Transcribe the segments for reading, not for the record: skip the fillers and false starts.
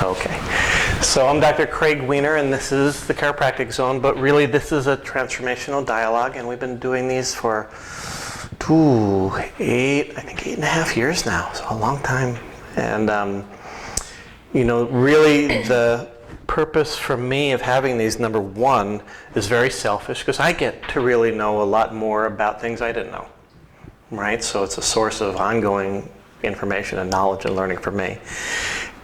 Okay. So I'm Dr. Craig Weiner, and this is the Chiropractic Zone, but really this is a transformational dialogue, and we've been doing these for 8.5 years now, so a long time. And, really the purpose for me of having these, number one, is very selfish, because I get to really know a lot more about things I didn't know, right? So it's a source of ongoing information and knowledge and learning for me.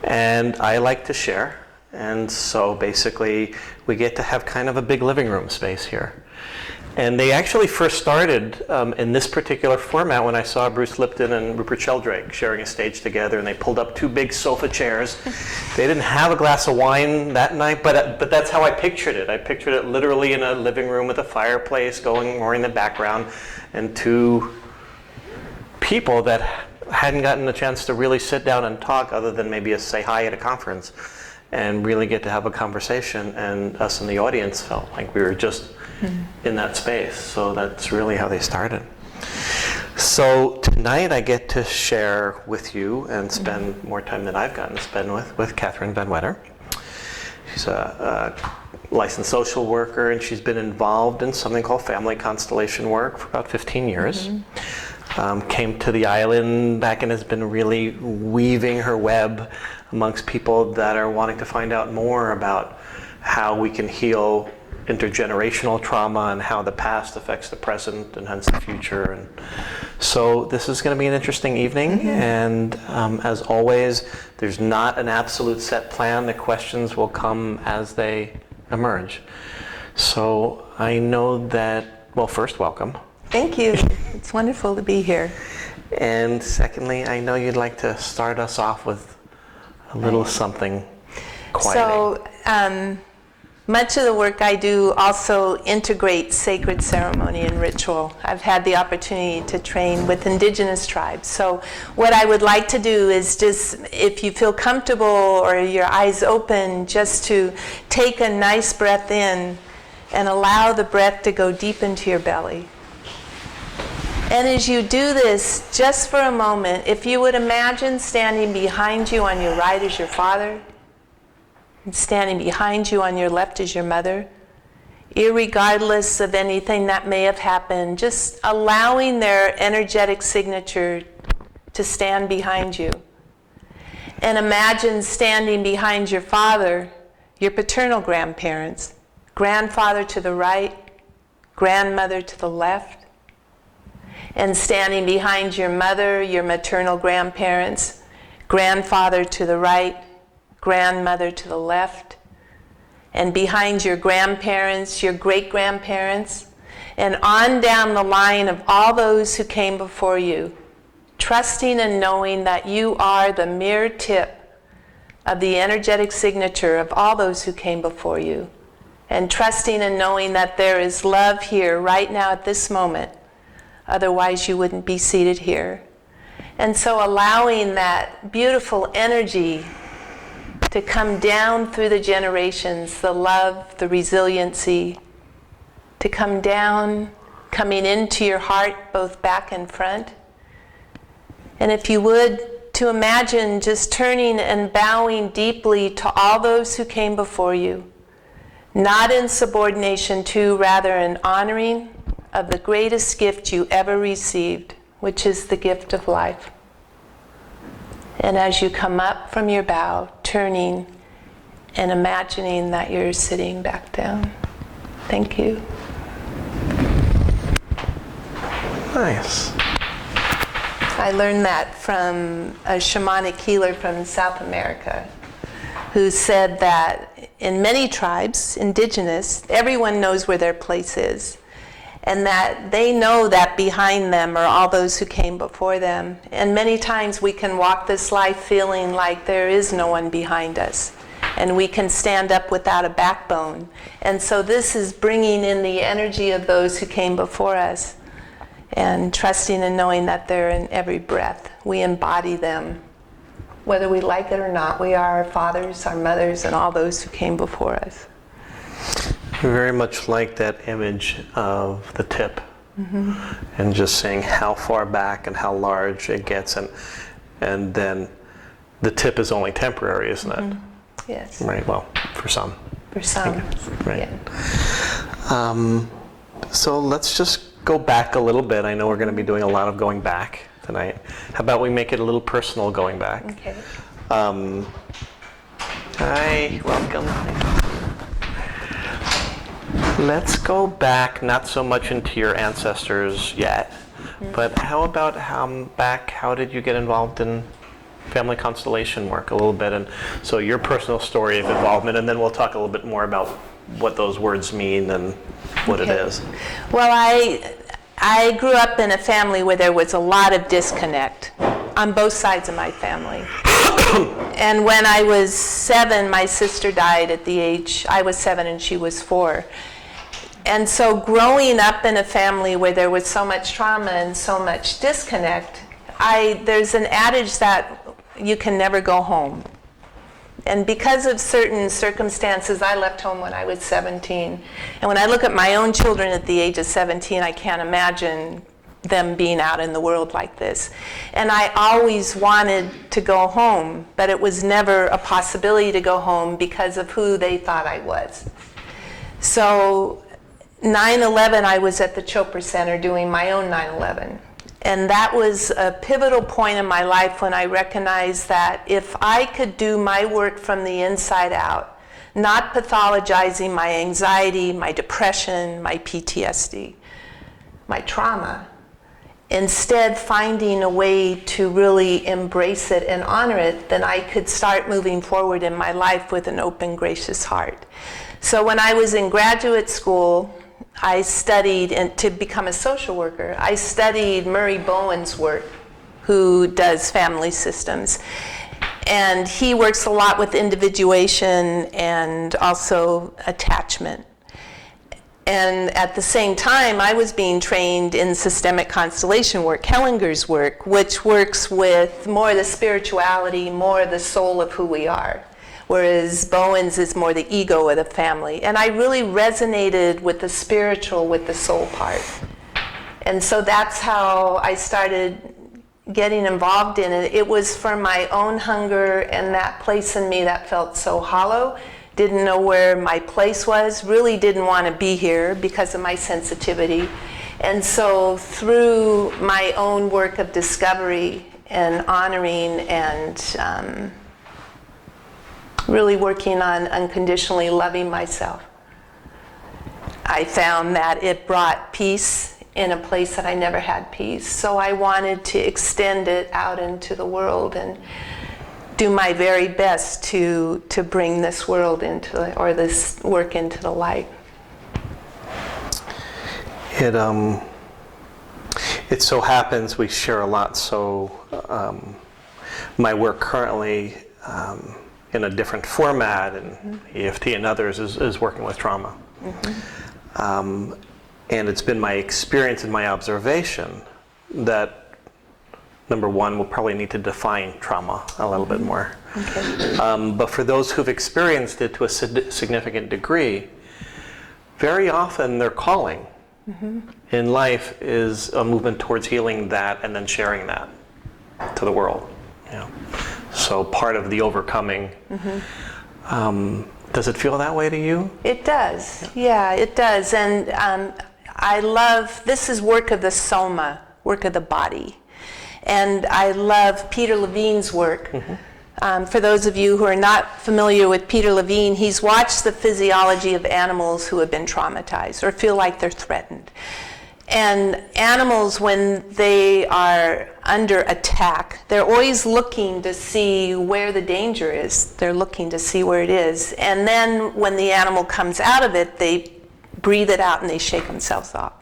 And I like to share, and so basically we get to have kind of a big living room space here. And they actually first started in this particular format when I saw Bruce Lipton and Rupert Sheldrake sharing a stage together, and they pulled up 2 big sofa chairs. They didn't have a glass of wine that night, but that's how I pictured it. I pictured it literally in a living room with a fireplace going more in the background, and 2 people that hadn't gotten a chance to really sit down and talk other than maybe say hi at a conference and really get to have a conversation, and us in the audience felt like we were just in that space. So that's really how they started. So tonight I get to share with you and spend more time than I've gotten to spend with Catherine Van Wetter. She's a licensed social worker, and she's been involved in something called family constellation work for about 15 years. Came to the island back and has been really weaving her web amongst people that are wanting to find out more about how we can heal intergenerational trauma and how the past affects the present and hence the future. And so this is going to be an interesting evening, and as always, there's not an absolute set plan. The questions will come as they emerge. So I know that, well, first, welcome. Thank you. It's wonderful to be here. And secondly, I know you'd like to start us off with a little something quieting. So much of the work I do also integrates sacred ceremony and ritual. I've had the opportunity to train with indigenous tribes. So what I would like to do is just, if you feel comfortable or your eyes open, just to take a nice breath in and allow the breath to go deep into your belly. And as you do this, just for a moment, if you would imagine standing behind you on your right is your father, and standing behind you on your left is your mother, irregardless of anything that may have happened, just allowing their energetic signature to stand behind you. And imagine standing behind your father, your paternal grandparents, grandfather to the right, grandmother to the left, and standing behind your mother, your maternal grandparents, grandfather to the right, grandmother to the left, and behind your grandparents, your great-grandparents, and on down the line of all those who came before you, trusting and knowing that you are the mere tip of the energetic signature of all those who came before you, and trusting and knowing that there is love here right now at this moment. Otherwise, you wouldn't be seated here. And so allowing that beautiful energy to come down through the generations, the love, the resiliency, to come down, coming into your heart, both back and front. And if you would, to imagine just turning and bowing deeply to all those who came before you, not in subordination to, rather in honoring of the greatest gift you ever received, which is the gift of life. And as you come up from your bow, turning and imagining that you're sitting back down. Thank you. Nice. I learned that from a shamanic healer from South America, who said that in many tribes, indigenous, everyone knows where their place is. And that they know that behind them are all those who came before them. And many times we can walk this life feeling like there is no one behind us. And we can stand up without a backbone. And so this is bringing in the energy of those who came before us. And trusting and knowing that they're in every breath. We embody them. Whether we like it or not, we are our fathers, our mothers, and all those who came before us. Very much like that image of the tip, and just seeing how far back and how large it gets, and then the tip is only temporary, isn't it? Yes. Right, well, for some. For some. Right. Yeah. So let's just go back a little bit. I know we're going to be doing a lot of going back tonight. How about we make it a little personal going back? Okay. Hi, welcome. Let's go back, not so much into your ancestors yet, but how about how did you get involved in family constellation work a little bit? And so your personal story of involvement, and then we'll talk a little bit more about what those words mean and what it is. Well, I grew up in a family where there was a lot of disconnect on both sides of my family. And when I was 7, my sister died at the age, I was 7 and she was 4. And so growing up in a family where there was so much trauma and so much disconnect, there's an adage that you can never go home. And because of certain circumstances, I left home when I was 17. And when I look at my own children at the age of 17, I can't imagine them being out in the world like this. And I always wanted to go home, but it was never a possibility to go home because of who they thought I was. So 9/11, I was at the Chopra Center doing my own 9/11. And that was a pivotal point in my life when I recognized that if I could do my work from the inside out, not pathologizing my anxiety, my depression, my PTSD, my trauma, instead finding a way to really embrace it and honor it, then I could start moving forward in my life with an open, gracious heart. So when I was in graduate school, I studied, and to become a social worker, I studied Murray Bowen's work, who does family systems. And he works a lot with individuation and also attachment. And at the same time, I was being trained in systemic constellation work, Hellinger's work, which works with more the spirituality, more the soul of who we are. Whereas Bowen's is more the ego of the family. And I really resonated with the spiritual, with the soul part. And so that's how I started getting involved in it. It was for my own hunger and that place in me that felt so hollow. Didn't know where my place was, really didn't want to be here because of my sensitivity. And so through my own work of discovery and honoring and really working on unconditionally loving myself, I found that it brought peace in a place that I never had peace. So I wanted to extend it out into the world and do my very best to bring this world into, or this work into the light. It so happens we share a lot. So my work currently in a different format, and EFT and others, is working with trauma. And it's been my experience and my observation that, number one, we'll probably need to define trauma a little bit more. Okay. But for those who've experienced it to a significant degree, very often their calling in life is a movement towards healing that and then sharing that to the world. You know? So part of the overcoming. Does it feel that way to you? It does. Yeah, it does. And I love, this is work of the soma, work of the body. And I love Peter Levine's work. For those of you who are not familiar with Peter Levine, he's watched the physiology of animals who have been traumatized or feel like they're threatened. And animals, when they are under attack, they're always looking to see where the danger is. They're looking to see where it is. And then when the animal comes out of it, they breathe it out and they shake themselves off.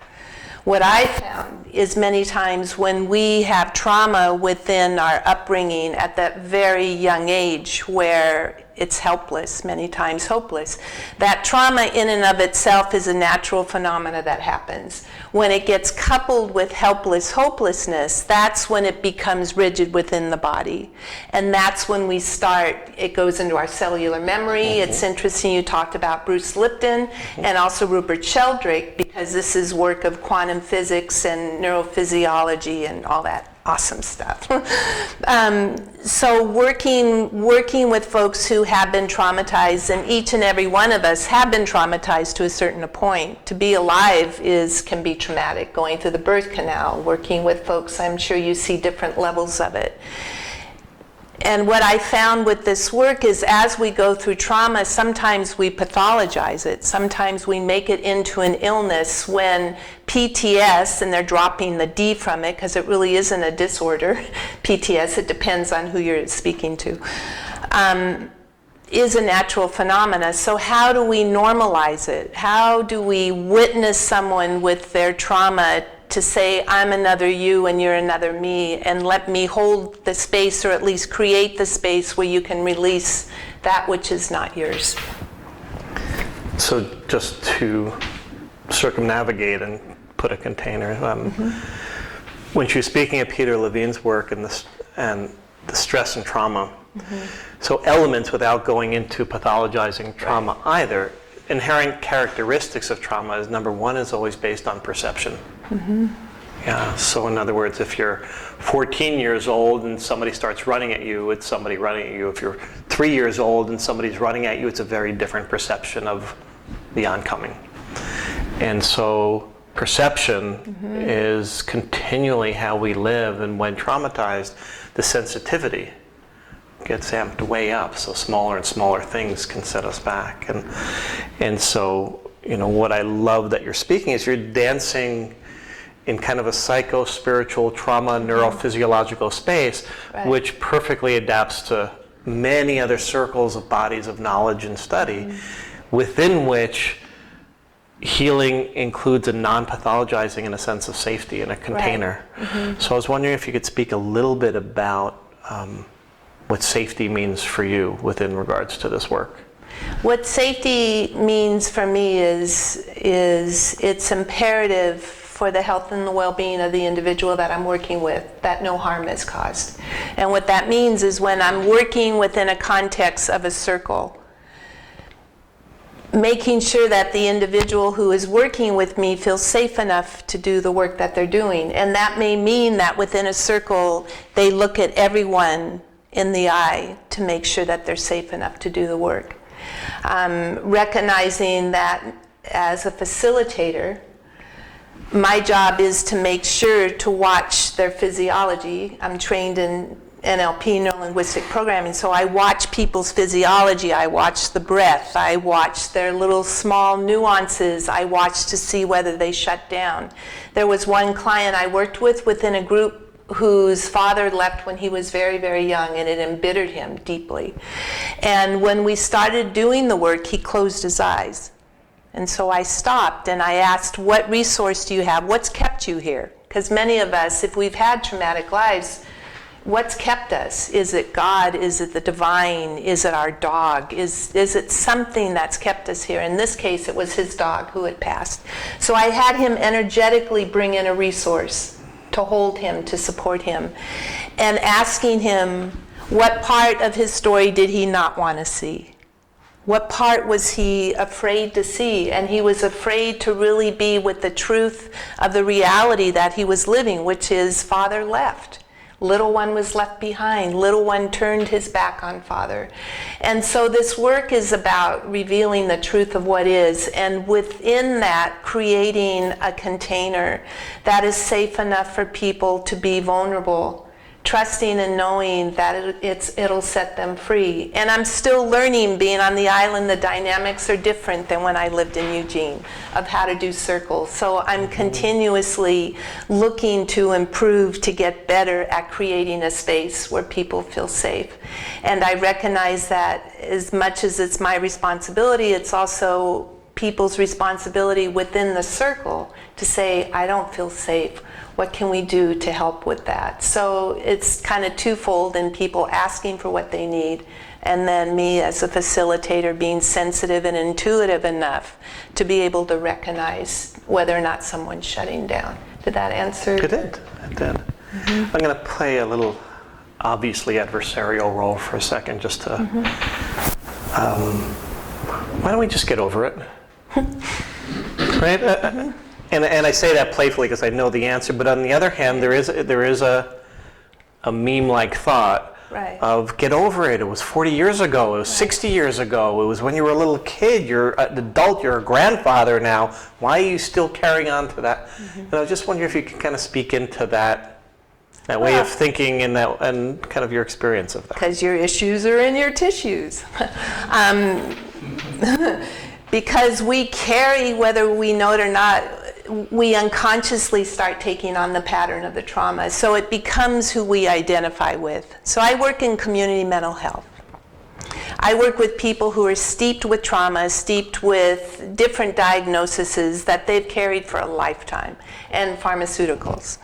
What I found is many times when we have trauma within our upbringing at that very young age where it's helpless, many times hopeless, that trauma in and of itself is a natural phenomena that happens. When it gets coupled with helpless hopelessness, that's when it becomes rigid within the body. And that's when we start, it goes into our cellular memory. It's interesting you talked about Bruce Lipton and also Rupert Sheldrake, because this is work of quantum physics and neurophysiology and all awesome stuff. So working with folks who have been traumatized, and each and every one of us have been traumatized to a certain point. To be alive can be traumatic. Going through the birth canal, working with folks, I'm sure you see different levels of it. And what I found with this work is as we go through trauma, sometimes we pathologize it. Sometimes we make it into an illness when PTS, and they're dropping the D from it because it really isn't a disorder. PTS, it depends on who you're speaking to, is a natural phenomena. So how do we normalize it? How do we witness someone with their trauma to say, I'm another you and you're another me, and let me hold the space, or at least create the space where you can release that which is not yours. So just to circumnavigate and put a container, when she was speaking of Peter Levine's work and the stress and trauma, so elements, without going into pathologizing trauma either, inherent characteristics of trauma is, number one, is always based on perception. Yeah, so in other words, if you're 14 years old and somebody starts running at you, it's somebody running at you. If you're 3 years old and somebody's running at you, it's a very different perception of the oncoming. And so perception is continually how we live, and when traumatized, the sensitivity gets amped way up, so smaller and smaller things can set us back. And so, you know, what I love that you're speaking is you're dancing in kind of a psycho-spiritual trauma neurophysiological space, which perfectly adapts to many other circles of bodies of knowledge and study, within which healing includes a non-pathologizing and a sense of safety in a container. So I was wondering if you could speak a little bit about what safety means for you within regards to this work. What safety means for me is it's imperative for the health and the well-being of the individual that I'm working with, that no harm is caused. And what that means is when I'm working within a context of a circle, making sure that the individual who is working with me feels safe enough to do the work that they're doing. And that may mean that within a circle, they look at everyone in the eye to make sure that they're safe enough to do the work. Recognizing that as a facilitator, my job is to make sure to watch their physiology. I'm trained in NLP, neuro-linguistic programming, so I watch people's physiology. I watch the breath. I watch their little small nuances. I watch to see whether they shut down. There was one client I worked with within a group whose father left when he was very, very young, and it embittered him deeply. And when we started doing the work, he closed his eyes. And so I stopped and I asked, what resource do you have? What's kept you here? Because many of us, if we've had traumatic lives, what's kept us? Is it God? Is it the divine? Is it our dog? Is it something that's kept us here? In this case, it was his dog who had passed. So I had him energetically bring in a resource to hold him, to support him, and asking him, what part of his story did he not want to see? What part was he afraid to see? And he was afraid to really be with the truth of the reality that he was living, which is father left. Little one was left behind. Little one turned his back on father. And so this work is about revealing the truth of what is, and within that, creating a container that is safe enough for people to be vulnerable, trusting and knowing that it'll set them free. And I'm still learning, being on the island, the dynamics are different than when I lived in Eugene, of how to do circles. So I'm continuously looking to improve, to get better at creating a space where people feel safe. And I recognize that as much as it's my responsibility, it's also people's responsibility within the circle to say, I don't feel safe. What can we do to help with that? So it's kind of twofold in people asking for what they need, and then me as a facilitator being sensitive and intuitive enough to be able to recognize whether or not someone's shutting down. Did that answer? It did. I'm going to play a little obviously adversarial role for a second, just to, why don't we just get over it? Right? And I say that playfully because I know the answer, but on the other hand, there is a a meme-like thought Right. of get over it. It was 40 years ago. It was 60 years ago. It was when you were a little kid. You're an adult. You're a grandfather now. Why are you still carrying on to that? And I was just wondering if you could kind of speak into that way of thinking and kind of your experience of that. Because your issues are in your tissues. Because we carry, whether we know it or not, we unconsciously start taking on the pattern of the trauma. So it becomes who we identify with. So I work in community mental health. I work with people who are steeped with trauma, steeped with different diagnoses that they've carried for a lifetime, and pharmaceuticals.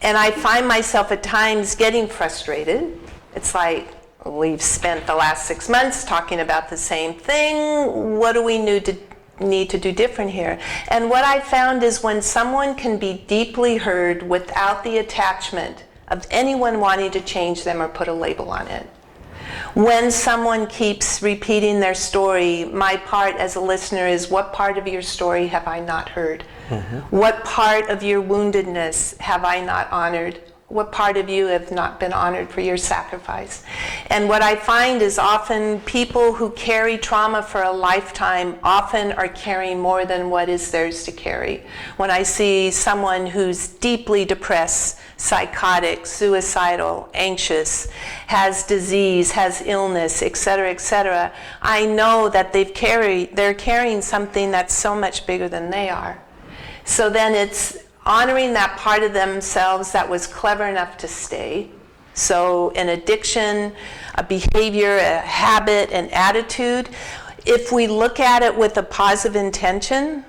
And I find myself at times getting frustrated. It's like, we've spent the last 6 months talking about the same thing. What do we need to do different here? And what I found is when someone can be deeply heard without the attachment of anyone wanting to change them or put a label on it. When someone keeps repeating their story, my part as a listener is, what part of your story have I not heard? What part of your woundedness have I not honored? What part of you have not been honored for your sacrifice? And what I find is often people who carry trauma for a lifetime often are carrying more than what is theirs to carry. When I see someone who's deeply depressed, psychotic, suicidal, anxious, has disease, has illness, etc., I know that they're carrying something that's so much bigger than they are. So then it's honoring that part of themselves that was clever enough to stay. So an addiction, a behavior, a habit, an attitude, if we look at it with a positive intention,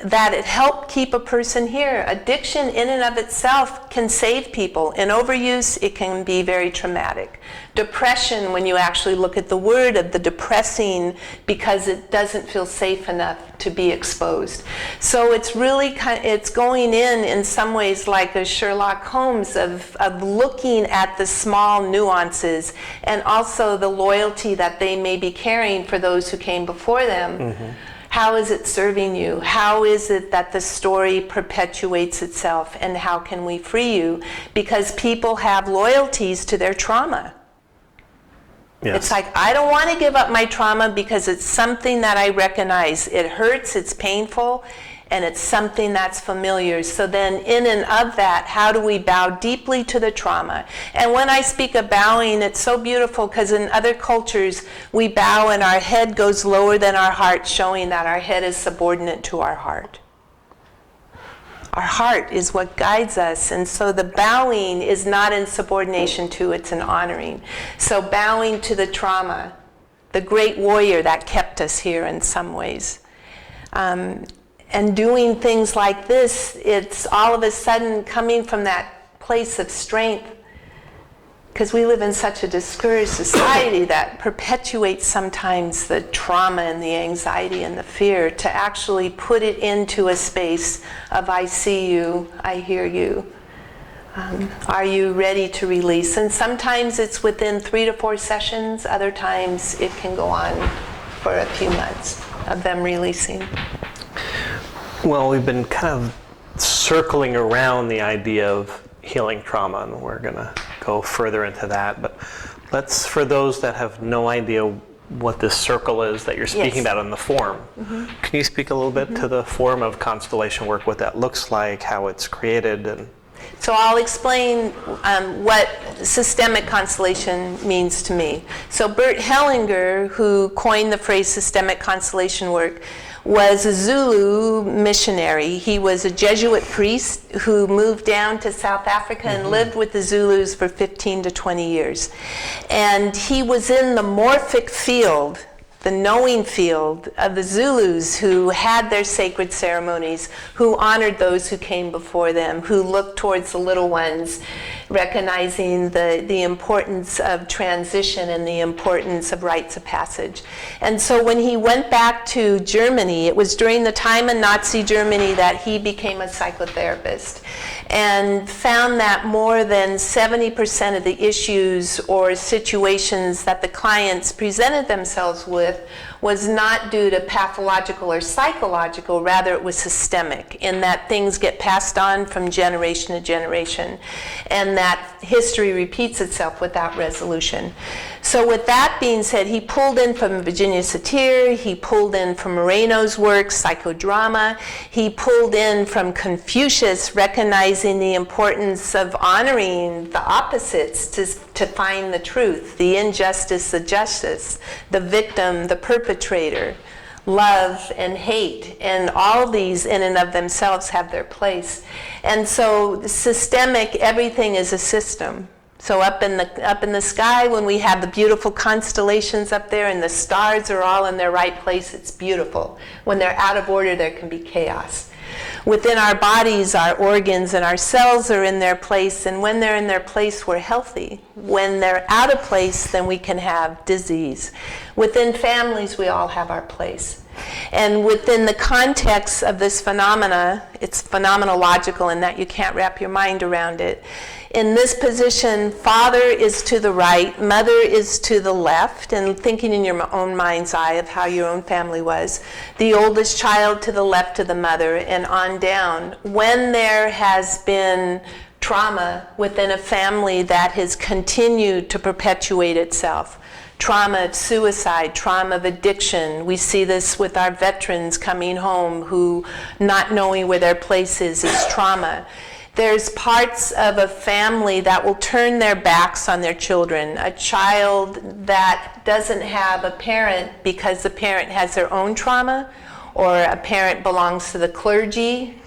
that it helped keep a person here. Addiction in and of itself can save people. In overuse, it can be very traumatic. Depression, when you actually look at the word of the depressing, because it doesn't feel safe enough to be exposed. So it's really it's going in some ways like a Sherlock Holmes of looking at the small nuances and also the loyalty that they may be carrying for those who came before them. How is it serving you? How is it that the story perpetuates itself? And how can we free you? Because people have loyalties to their trauma. Yes. It's like, I don't want to give up my trauma because it's something that I recognize. It hurts, it's painful, and it's something that's familiar. So then in and of that, how do we bow deeply to the trauma? And when I speak of bowing, it's so beautiful because in other cultures, we bow and our head goes lower than our heart, showing that our head is subordinate to our heart. Our heart is what guides us, and so the bowing is not in subordination to, it's an honoring. So bowing to the trauma, the great warrior that kept us here in some ways. And doing things like this, it's all of a sudden coming from that place of strength, because we live in such a discouraged society that perpetuates sometimes the trauma and the anxiety and the fear, to actually put it into a space of, I see you, I hear you. Are you ready to release? And sometimes it's within 3 to 4 sessions, other times it can go on for a few months of them releasing. Well, we've been kind of circling around the idea of healing trauma, and we're going to go further into that. But let's, for those that have no idea what this circle is that you're speaking about in the form, can you speak a little bit to the form of constellation work, what that looks like, how it's created? And so I'll explain what systemic constellation means to me. So Bert Hellinger, who coined the phrase systemic constellation work, was a Zulu missionary. He was a Jesuit priest who moved down to South Africa and lived with the Zulus for 15 to 20 years. And he was in the morphic field, the knowing field of the Zulus, who had their sacred ceremonies, who honored those who came before them, who looked towards the little ones, recognizing the importance of transition and the importance of rites of passage. And so when he went back to Germany, it was during the time in Nazi Germany that he became a psychotherapist, and found that more than 70% of the issues or situations that the clients presented themselves with was not due to pathological or psychological, rather it was systemic, in that things get passed on from generation to generation, and that history repeats itself without resolution. So with that being said, he pulled in from Virginia Satir, he pulled in from Moreno's work, psychodrama, he pulled in from Confucius, recognizing the importance of honoring the opposites to find the truth, the injustice, the justice, the victim, the perpetrator, love and hate, and all these in and of themselves have their place. And so systemic, everything is a system. So up in the sky, when we have the beautiful constellations up there and the stars are all in their right place, it's beautiful. When they're out of order, there can be chaos. Within our bodies, our organs and our cells are in their place, and when they're in their place, we're healthy. When they're out of place, then we can have disease. Within families, we all have our place. And within the context of this phenomena, it's phenomenological in that you can't wrap your mind around it. In this position, father is to the right, mother is to the left, and thinking in your own mind's eye of how your own family was, the oldest child to the left of the mother, and on down. When there has been trauma within a family that has continued to perpetuate itself, trauma of suicide, trauma of addiction. We see this with our veterans coming home who not knowing where their place is trauma. There's parts of a family that will turn their backs on their children. A child that doesn't have a parent because the parent has their own trauma, or a parent belongs to the clergy,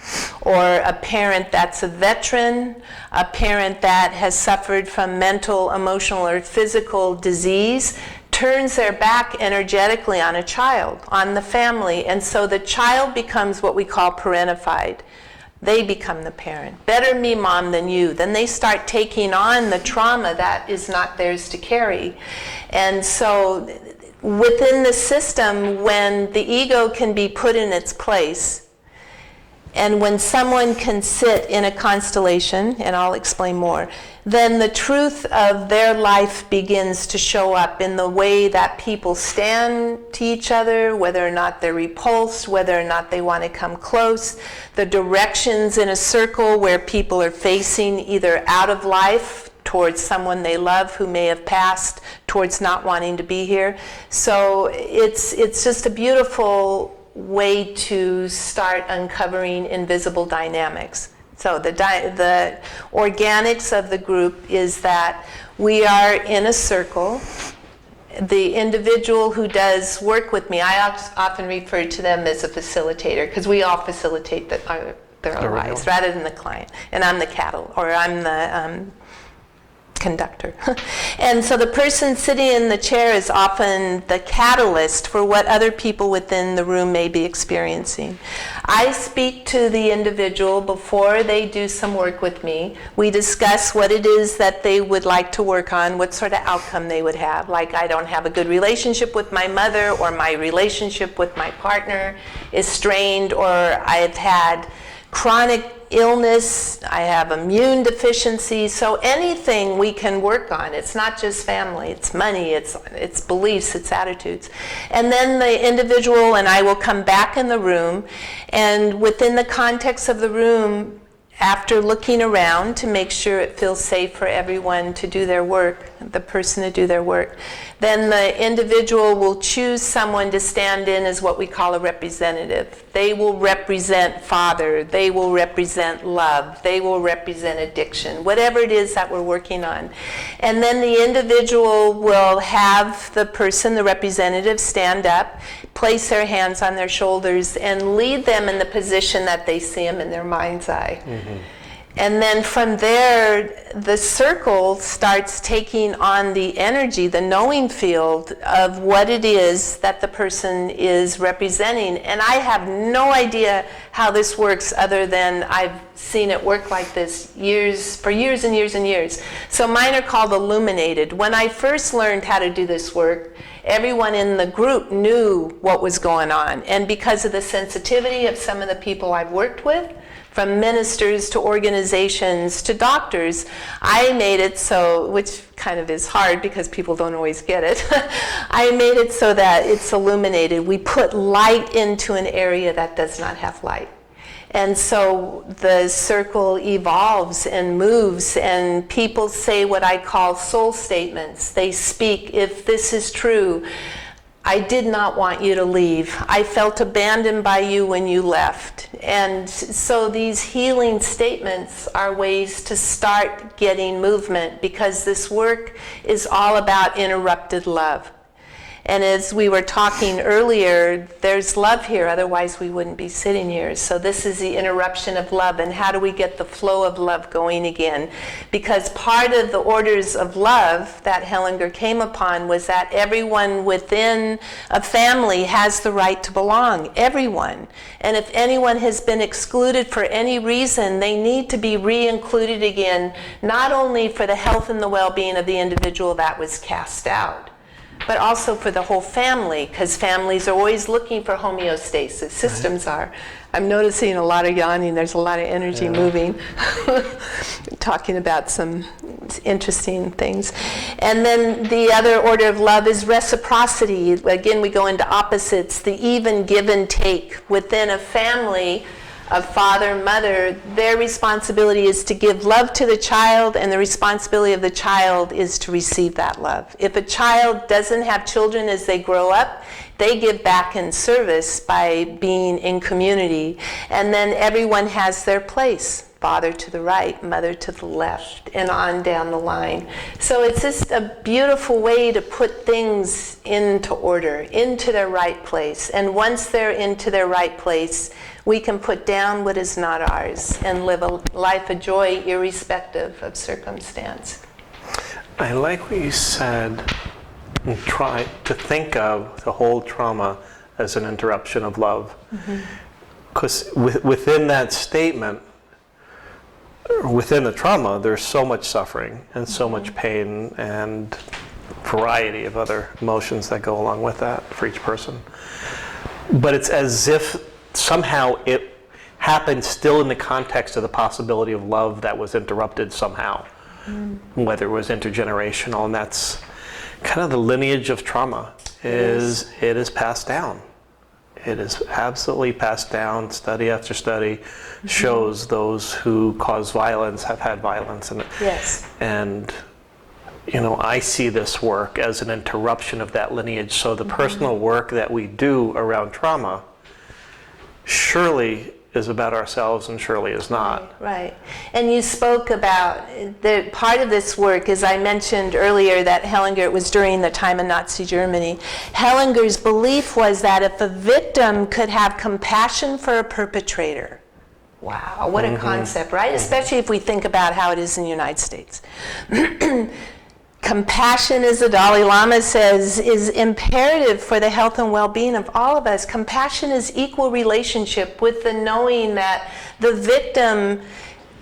or a parent that's a veteran, a parent that has suffered from mental, emotional, or physical disease, turns their back energetically on a child, on the family, and so the child becomes what we call parentified. They become the parent. Better me, mom, than you. Then they start taking on the trauma that is not theirs to carry. And so within the system, when the ego can be put in its place, and when someone can sit in a constellation, and I'll explain more, then the truth of their life begins to show up in the way that people stand to each other, whether or not they're repulsed, whether or not they want to come close, the directions in a circle where people are facing either out of life towards someone they love who may have passed, towards not wanting to be here. So it's just a beautiful way to start uncovering invisible dynamics. So the organics of the group is that we are in a circle. The individual who does work with me, I often refer to them as a facilitator, because we all facilitate their lives rather than the client. And I'm the cattle, or I'm the conductor. And so the person sitting in the chair is often the catalyst for what other people within the room may be experiencing. I speak to the individual before they do some work with me. We discuss what it is that they would like to work on, what sort of outcome they would have. Like, I don't have a good relationship with my mother, or my relationship with my partner is strained, or I've had chronic illness, I have immune deficiency. So anything we can work on. It's not just family, it's money, it's beliefs, it's attitudes. And then the individual and I will come back in the room, and within the context of the room, after looking around to make sure it feels safe for everyone to do their work, the person to do their work, then the individual will choose someone to stand in as what we call a representative. They will represent father, they will represent love, they will represent addiction, whatever it is that we're working on. And then the individual will have the person, the representative, stand up, place their hands on their shoulders, and lead them in the position that they see them in their mind's eye. Mm-hmm. And then from there, the circle starts taking on the energy, the knowing field of what it is that the person is representing. And I have no idea how this works, other than I've seen it work like this for years and years and years. So mine are called Illuminated. When I first learned how to do this work, everyone in the group knew what was going on. And because of the sensitivity of some of the people I've worked with, from ministers to organizations to doctors, I made it so, which kind of is hard because people don't always get it, I made it so that it's illuminated. We put light into an area that does not have light. And so the circle evolves and moves, and people say what I call soul statements. They speak, if this is true, I did not want you to leave. I felt abandoned by you when you left. And so these healing statements are ways to start getting movement, because this work is all about interrupted love. And as we were talking earlier, there's love here, otherwise we wouldn't be sitting here. So this is the interruption of love, and how do we get the flow of love going again? Because part of the orders of love that Hellinger came upon was that everyone within a family has the right to belong, everyone. And if anyone has been excluded for any reason, they need to be re-included again, not only for the health and the well-being of the individual that was cast out, but also for the whole family, because families are always looking for homeostasis. Systems are. I'm noticing a lot of yawning. There's a lot of energy moving. Talking about some interesting things. And then the other order of love is reciprocity. Again, we go into opposites. The even give and take within a family of father, mother. Their responsibility is to give love to the child, and the responsibility of the child is to receive that love. If a child doesn't have children as they grow up, they give back in service by being in community. And then everyone has their place. Father to the right, mother to the left, and on down the line. So it's just a beautiful way to put things into order, into their right place. And once they're into their right place, we can put down what is not ours and live a life of joy irrespective of circumstance. I like what you said, and try to think of the whole trauma as an interruption of love. Because within that statement, within the trauma, there's so much suffering and so much pain and variety of other emotions that go along with that for each person. But it's as if somehow it happened still in the context of the possibility of love that was interrupted somehow, whether it was intergenerational, and that's kind of the lineage of trauma. It is passed down. It is absolutely passed down. Study after study shows those who cause violence have had violence in it. Yes. And I see this work as an interruption of that lineage. So the personal work that we do around trauma surely is about ourselves and surely is not. Right. And you spoke about the part of this work, as I mentioned earlier, that Hellinger, was during the time of Nazi Germany. Hellinger's belief was that if a victim could have compassion for a perpetrator, wow, what a concept, right? Especially if we think about how it is in the United States. Compassion, as the Dalai Lama says, is imperative for the health and well-being of all of us. Compassion is equal relationship with the knowing that the victim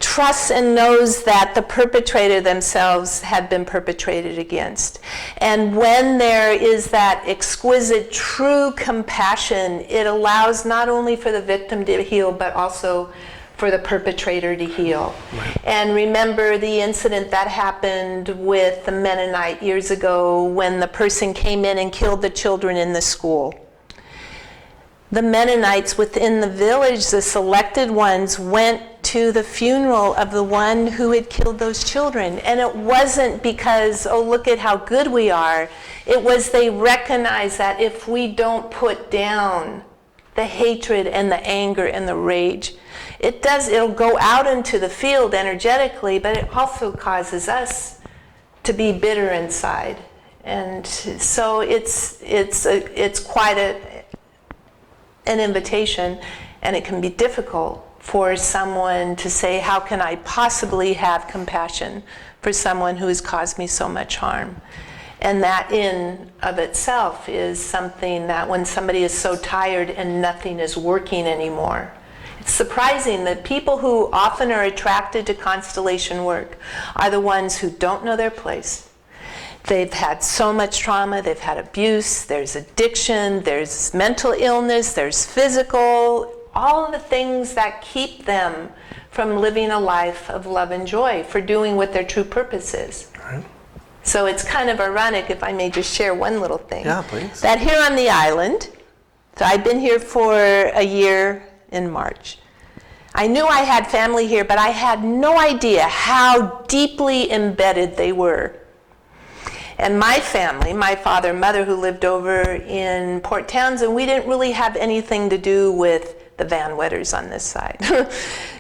trusts and knows that the perpetrator themselves have been perpetrated against. And when there is that exquisite, true compassion, it allows not only for the victim to heal, but also for the perpetrator to heal. Right. And remember the incident that happened with the Mennonite years ago when the person came in and killed the children in the school. The Mennonites within the village, the selected ones, went to the funeral of the one who had killed those children. And it wasn't because, oh, look at how good we are. It was they recognized that if we don't put down the hatred and the anger and the rage, it'll go out into the field energetically, but it also causes us to be bitter inside. And so it's quite an invitation, and it can be difficult for someone to say, how can I possibly have compassion for someone who has caused me so much harm? And that in of itself is something that when somebody is so tired and nothing is working anymore, it's surprising that people who often are attracted to constellation work are the ones who don't know their place. They've had so much trauma, they've had abuse, there's addiction, there's mental illness, there's physical, all of the things that keep them from living a life of love and joy, for doing what their true purpose is. Right. So it's kind of ironic, if I may just share one little thing. Yeah, please. That here on the island, so I've been here for a year in March, I knew I had family here, but I had no idea how deeply embedded they were. And my family, my father and mother who lived over in Port Townsend, we didn't really have anything to do with the Van Wetters on this side.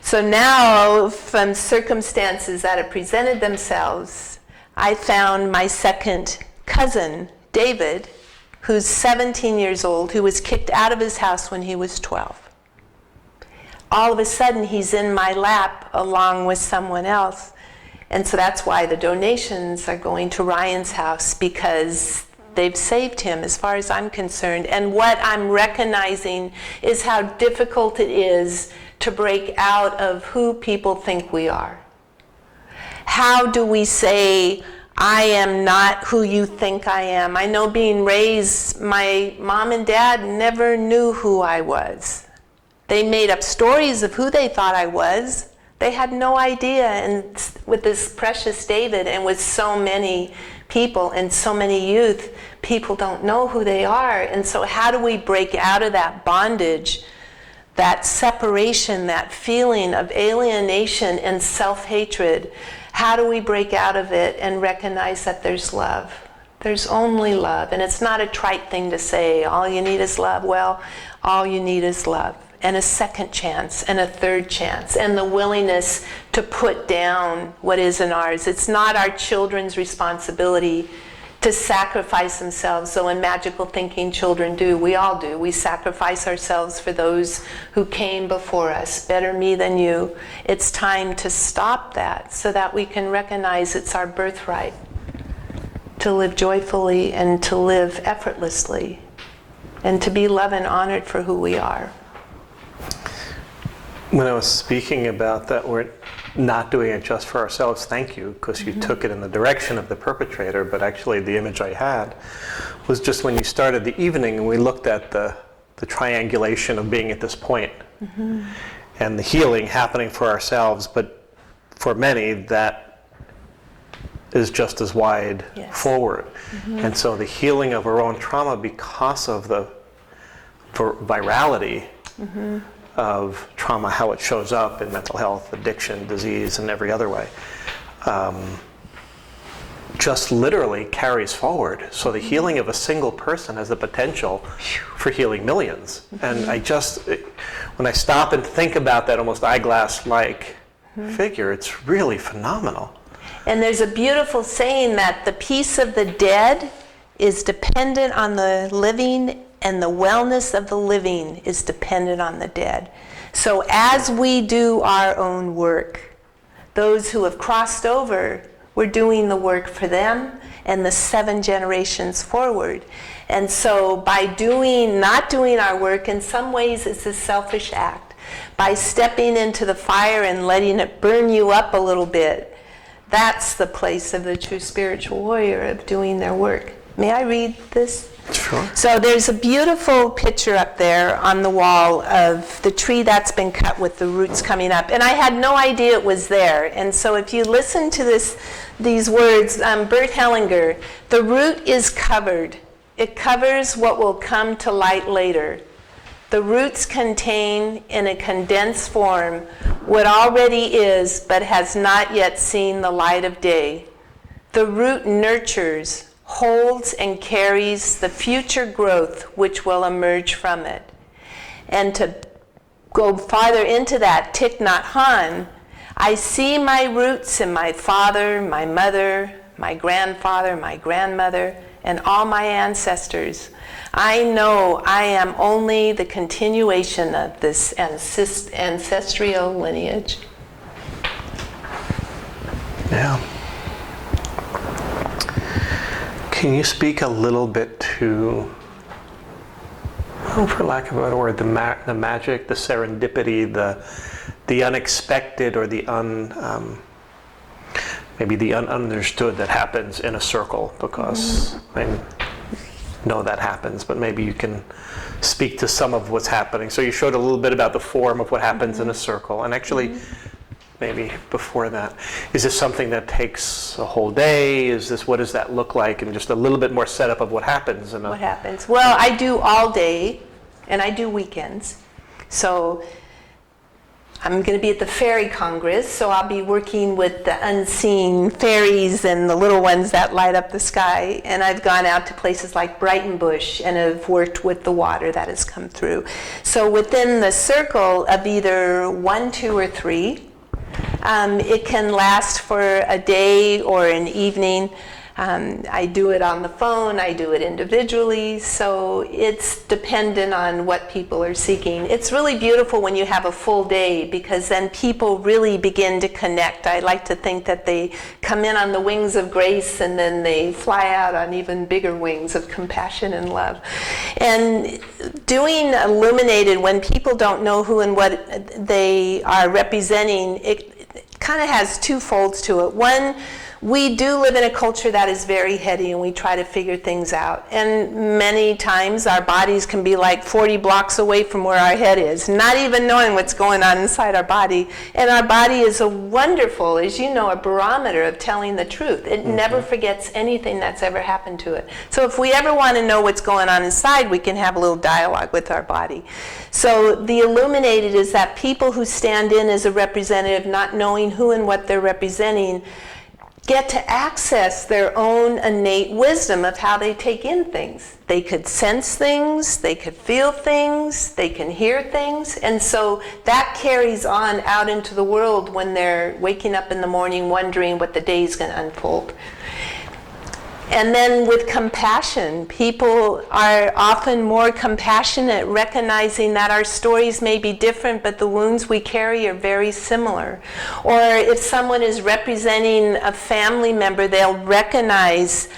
So now, from circumstances that have presented themselves, I found my second cousin, David, who's 17 years old, who was kicked out of his house when he was 12. All of a sudden, he's in my lap along with someone else. And so that's why the donations are going to Ryan's house, because they've saved him as far as I'm concerned. And what I'm recognizing is how difficult it is to break out of who people think we are. How do we say, I am not who you think I am? I know being raised, my mom and dad never knew who I was. They made up stories of who they thought I was. They had no idea. And with this precious David and with so many people and so many youth, people don't know who they are. And so how do we break out of that bondage, that separation, that feeling of alienation and self-hatred? How do we break out of it and recognize that there's love? There's only love. And it's not a trite thing to say, all you need is love. Well, all you need is love. And a second chance, and a third chance, and the willingness to put down what isn't ours. It's not our children's responsibility to sacrifice themselves, though in magical thinking children do. We all do. We sacrifice ourselves for those who came before us. Better me than you. It's time to stop that so that we can recognize it's our birthright to live joyfully and to live effortlessly and to be loved and honored for who we are. When I was speaking about that, we're not doing it just for ourselves, thank you, because you took it in the direction of the perpetrator, but actually the image I had was just when you started the evening and we looked at the triangulation of being at this point and the healing happening for ourselves, but for many that is just as wide forward. And so the healing of our own trauma because of the virality of trauma, how it shows up in mental health, addiction, disease, and every other way, just literally carries forward. So the healing of a single person has the potential for healing millions. And when I stop and think about that almost eyeglass-like figure, it's really phenomenal. And there's a beautiful saying that the peace of the dead is dependent on the living, and the wellness of the living is dependent on the dead. So as we do our own work, those who have crossed over, we're doing the work for them and the 7 generations forward. And so by not doing our work, in some ways it's a selfish act. By stepping into the fire and letting it burn you up a little bit, that's the place of the true spiritual warrior, of doing their work. May I read this? Sure. So there's a beautiful picture up there on the wall of the tree that's been cut with the roots coming up. And I had no idea it was there. And so if you listen to these words, Bert Hellinger, the root is covered. It covers what will come to light later. The roots contain in a condensed form what already is but has not yet seen the light of day. The root nurtures, holds and carries the future growth which will emerge from it. And to go farther into that, Thich Nhat Hanh, I see my roots in my father, my mother, my grandfather, my grandmother, and all my ancestors. I know I am only the continuation of this ancestral lineage. Yeah. Can you speak a little bit to, for lack of a better word, the magic, the serendipity, the unexpected, or maybe the ununderstood that happens in a circle? Because I know that happens, but maybe you can speak to some of what's happening. So you showed a little bit about the form of what happens in a circle, and actually. Maybe before that, is this something that takes a whole day? What does that look like? And just a little bit more setup of what happens. What happens? Well, I do all day, and I do weekends. So I'm going to be at the Fairy Congress, so I'll be working with the unseen fairies and the little ones that light up the sky. And I've gone out to places like Brighton Bush and have worked with the water that has come through. So within the circle of either 1, 2, or 3, it can last for a day or an evening. I do it on the phone, I do it individually, so it's dependent on what people are seeking. It's really beautiful when you have a full day, because then people really begin to connect. I like to think that they come in on the wings of grace and then they fly out on even bigger wings of compassion and love. And doing Illuminated, when people don't know who and what they are representing, it kind of has two folds to it. One, we do live in a culture that is very heady, and we try to figure things out. And many times our bodies can be like 40 blocks away from where our head is, not even knowing what's going on inside our body. And our body is a wonderful, as you know, a barometer of telling the truth. It never forgets anything that's ever happened to it. So if we ever want to know what's going on inside, we can have a little dialogue with our body. So the Illuminated is that people who stand in as a representative, not knowing who and what they're representing, get to access their own innate wisdom of how they take in things. They could sense things, they could feel things, they can hear things, and so that carries on out into the world when they're waking up in the morning wondering what the day's going to unfold. And then with compassion, people are often more compassionate, recognizing that our stories may be different, but the wounds we carry are very similar. Or if someone is representing a family member, they'll recognize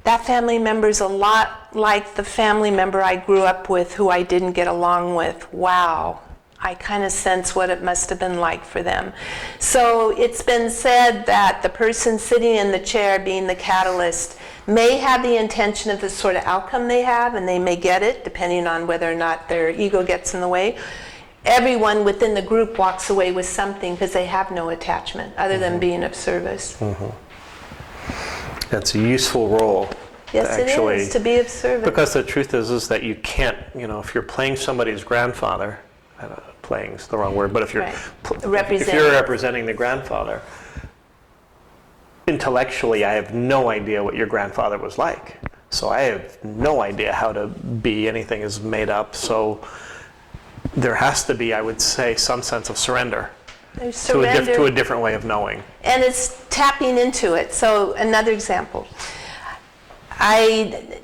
that family member's a lot like the family member I grew up with who I didn't get along with. Wow. I kind of sense what it must have been like for them. So it's been said that the person sitting in the chair, being the catalyst, may have the intention of the sort of outcome they have, and they may get it, depending on whether or not their ego gets in the way. Everyone within the group walks away with something because they have no attachment other than being of service. That's a useful role. Yes, actually, it is, to be of service. Because the truth is that you can't, if you're playing somebody's grandfather, playing's the wrong word, but if you're representing the grandfather, intellectually I have no idea what your grandfather was like. So I have no idea how to be. Anything is made up. So there has to be, I would say, some sense of surrender. To a different way of knowing. And it's tapping into it. So another example. I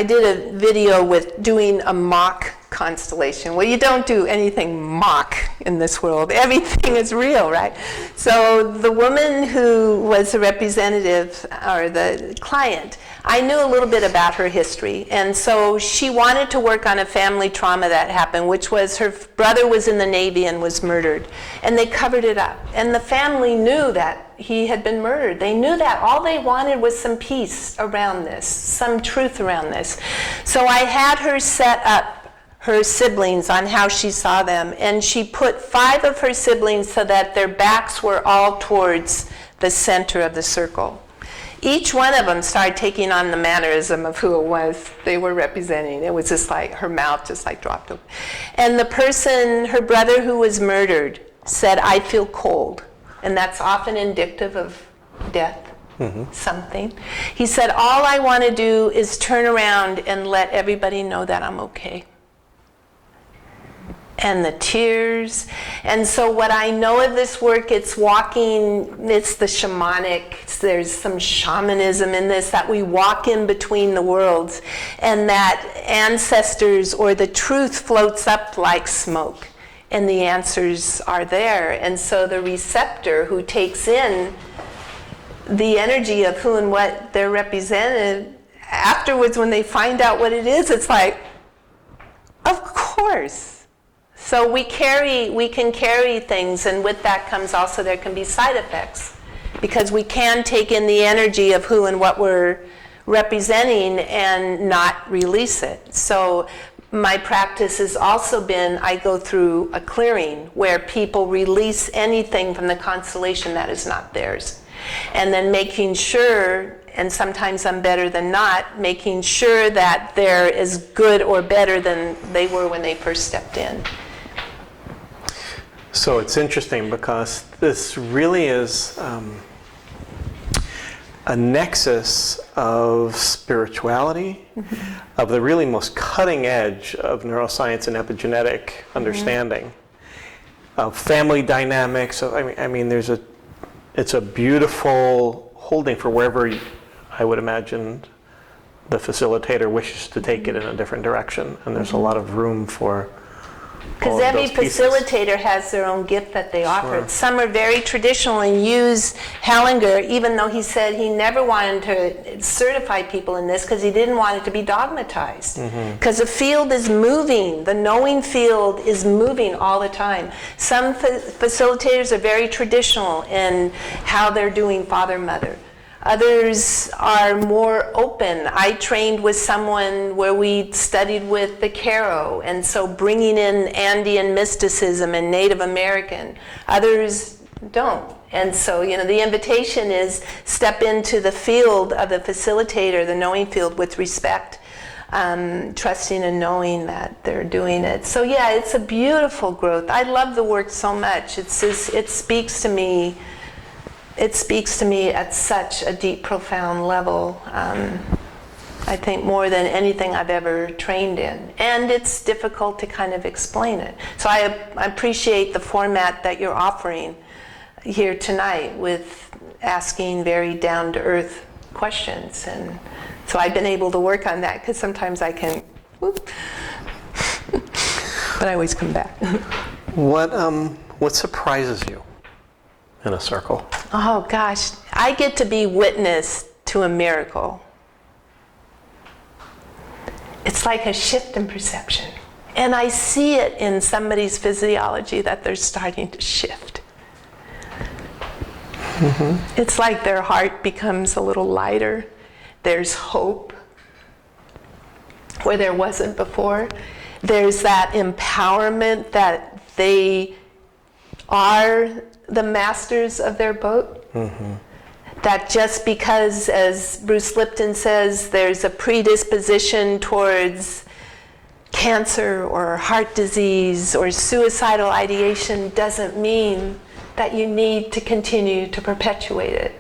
did a video with doing a mock constellation. Well, you don't do anything mock in this world. Everything is real, right? So the woman who was the representative, or the client, I knew a little bit about her history. And so she wanted to work on a family trauma that happened, which was her brother was in the Navy and was murdered. And they covered it up. And the family knew that he had been murdered. They knew that. All they wanted was some peace around this, some truth around this. So I had her set up her siblings on how she saw them, and she put 5 of her siblings so that their backs were all towards the center of the circle. Each one of them started taking on the mannerism of who it was they were representing. It was just like her mouth just like dropped open. And the person, her brother who was murdered, said, "I feel cold." And that's often indicative of death. Something. He said, "All I want to do is turn around and let everybody know that I'm okay." And the tears. And so what I know of this work, it's the shamanic, there's some shamanism in this, that we walk in between the worlds, and that ancestors or the truth floats up like smoke, and the answers are there. And so the receptor who takes in the energy of who and what they're represented, afterwards when they find out what it is, it's like, of course. So we can carry things, and with that comes also there can be side effects, because we can take in the energy of who and what we're representing and not release it. So my practice has also been, I go through a clearing where people release anything from the constellation that is not theirs. And then making sure, and sometimes I'm better than not, making sure that they're as good or better than they were when they first stepped in. So it's interesting because this really is a nexus of spirituality, of the really most cutting edge of neuroscience and epigenetic understanding, of family dynamics. So, I mean, it's a beautiful holding for wherever I would imagine the facilitator wishes to take it in a different direction, and there's a lot of room for all Because of every those pieces. facilitator has their own gift that they offer. Sure. Some are very traditional and use Hellinger, even though he said he never wanted to certify people in this because he didn't want it to be dogmatized. Because the field is moving. The knowing field is moving all the time. Some facilitators are very traditional in how they're doing father-mother. Others are more open. I trained with someone where we studied with the Caro, and so bringing in Andean mysticism and Native American. Others don't. And so, the invitation is step into the field of the facilitator, the knowing field, with respect, trusting and knowing that they're doing it. So yeah, it's a beautiful growth. I love the work so much. It speaks to me. It speaks to me at such a deep, profound level. I think more than anything I've ever trained in. And it's difficult to kind of explain it. So I appreciate the format that you're offering here tonight with asking very down-to-earth questions. And so I've been able to work on that because sometimes I can, whoop, but I always come back. What surprises you in a circle? Oh gosh, I get to be witness to a miracle. It's like a shift in perception. And I see it in somebody's physiology that they're starting to shift. It's like their heart becomes a little lighter. There's hope where there wasn't before. There's that empowerment that they are the masters of their boat. That just because, as Bruce Lipton says, there's a predisposition towards cancer or heart disease or suicidal ideation doesn't mean that you need to continue to perpetuate it.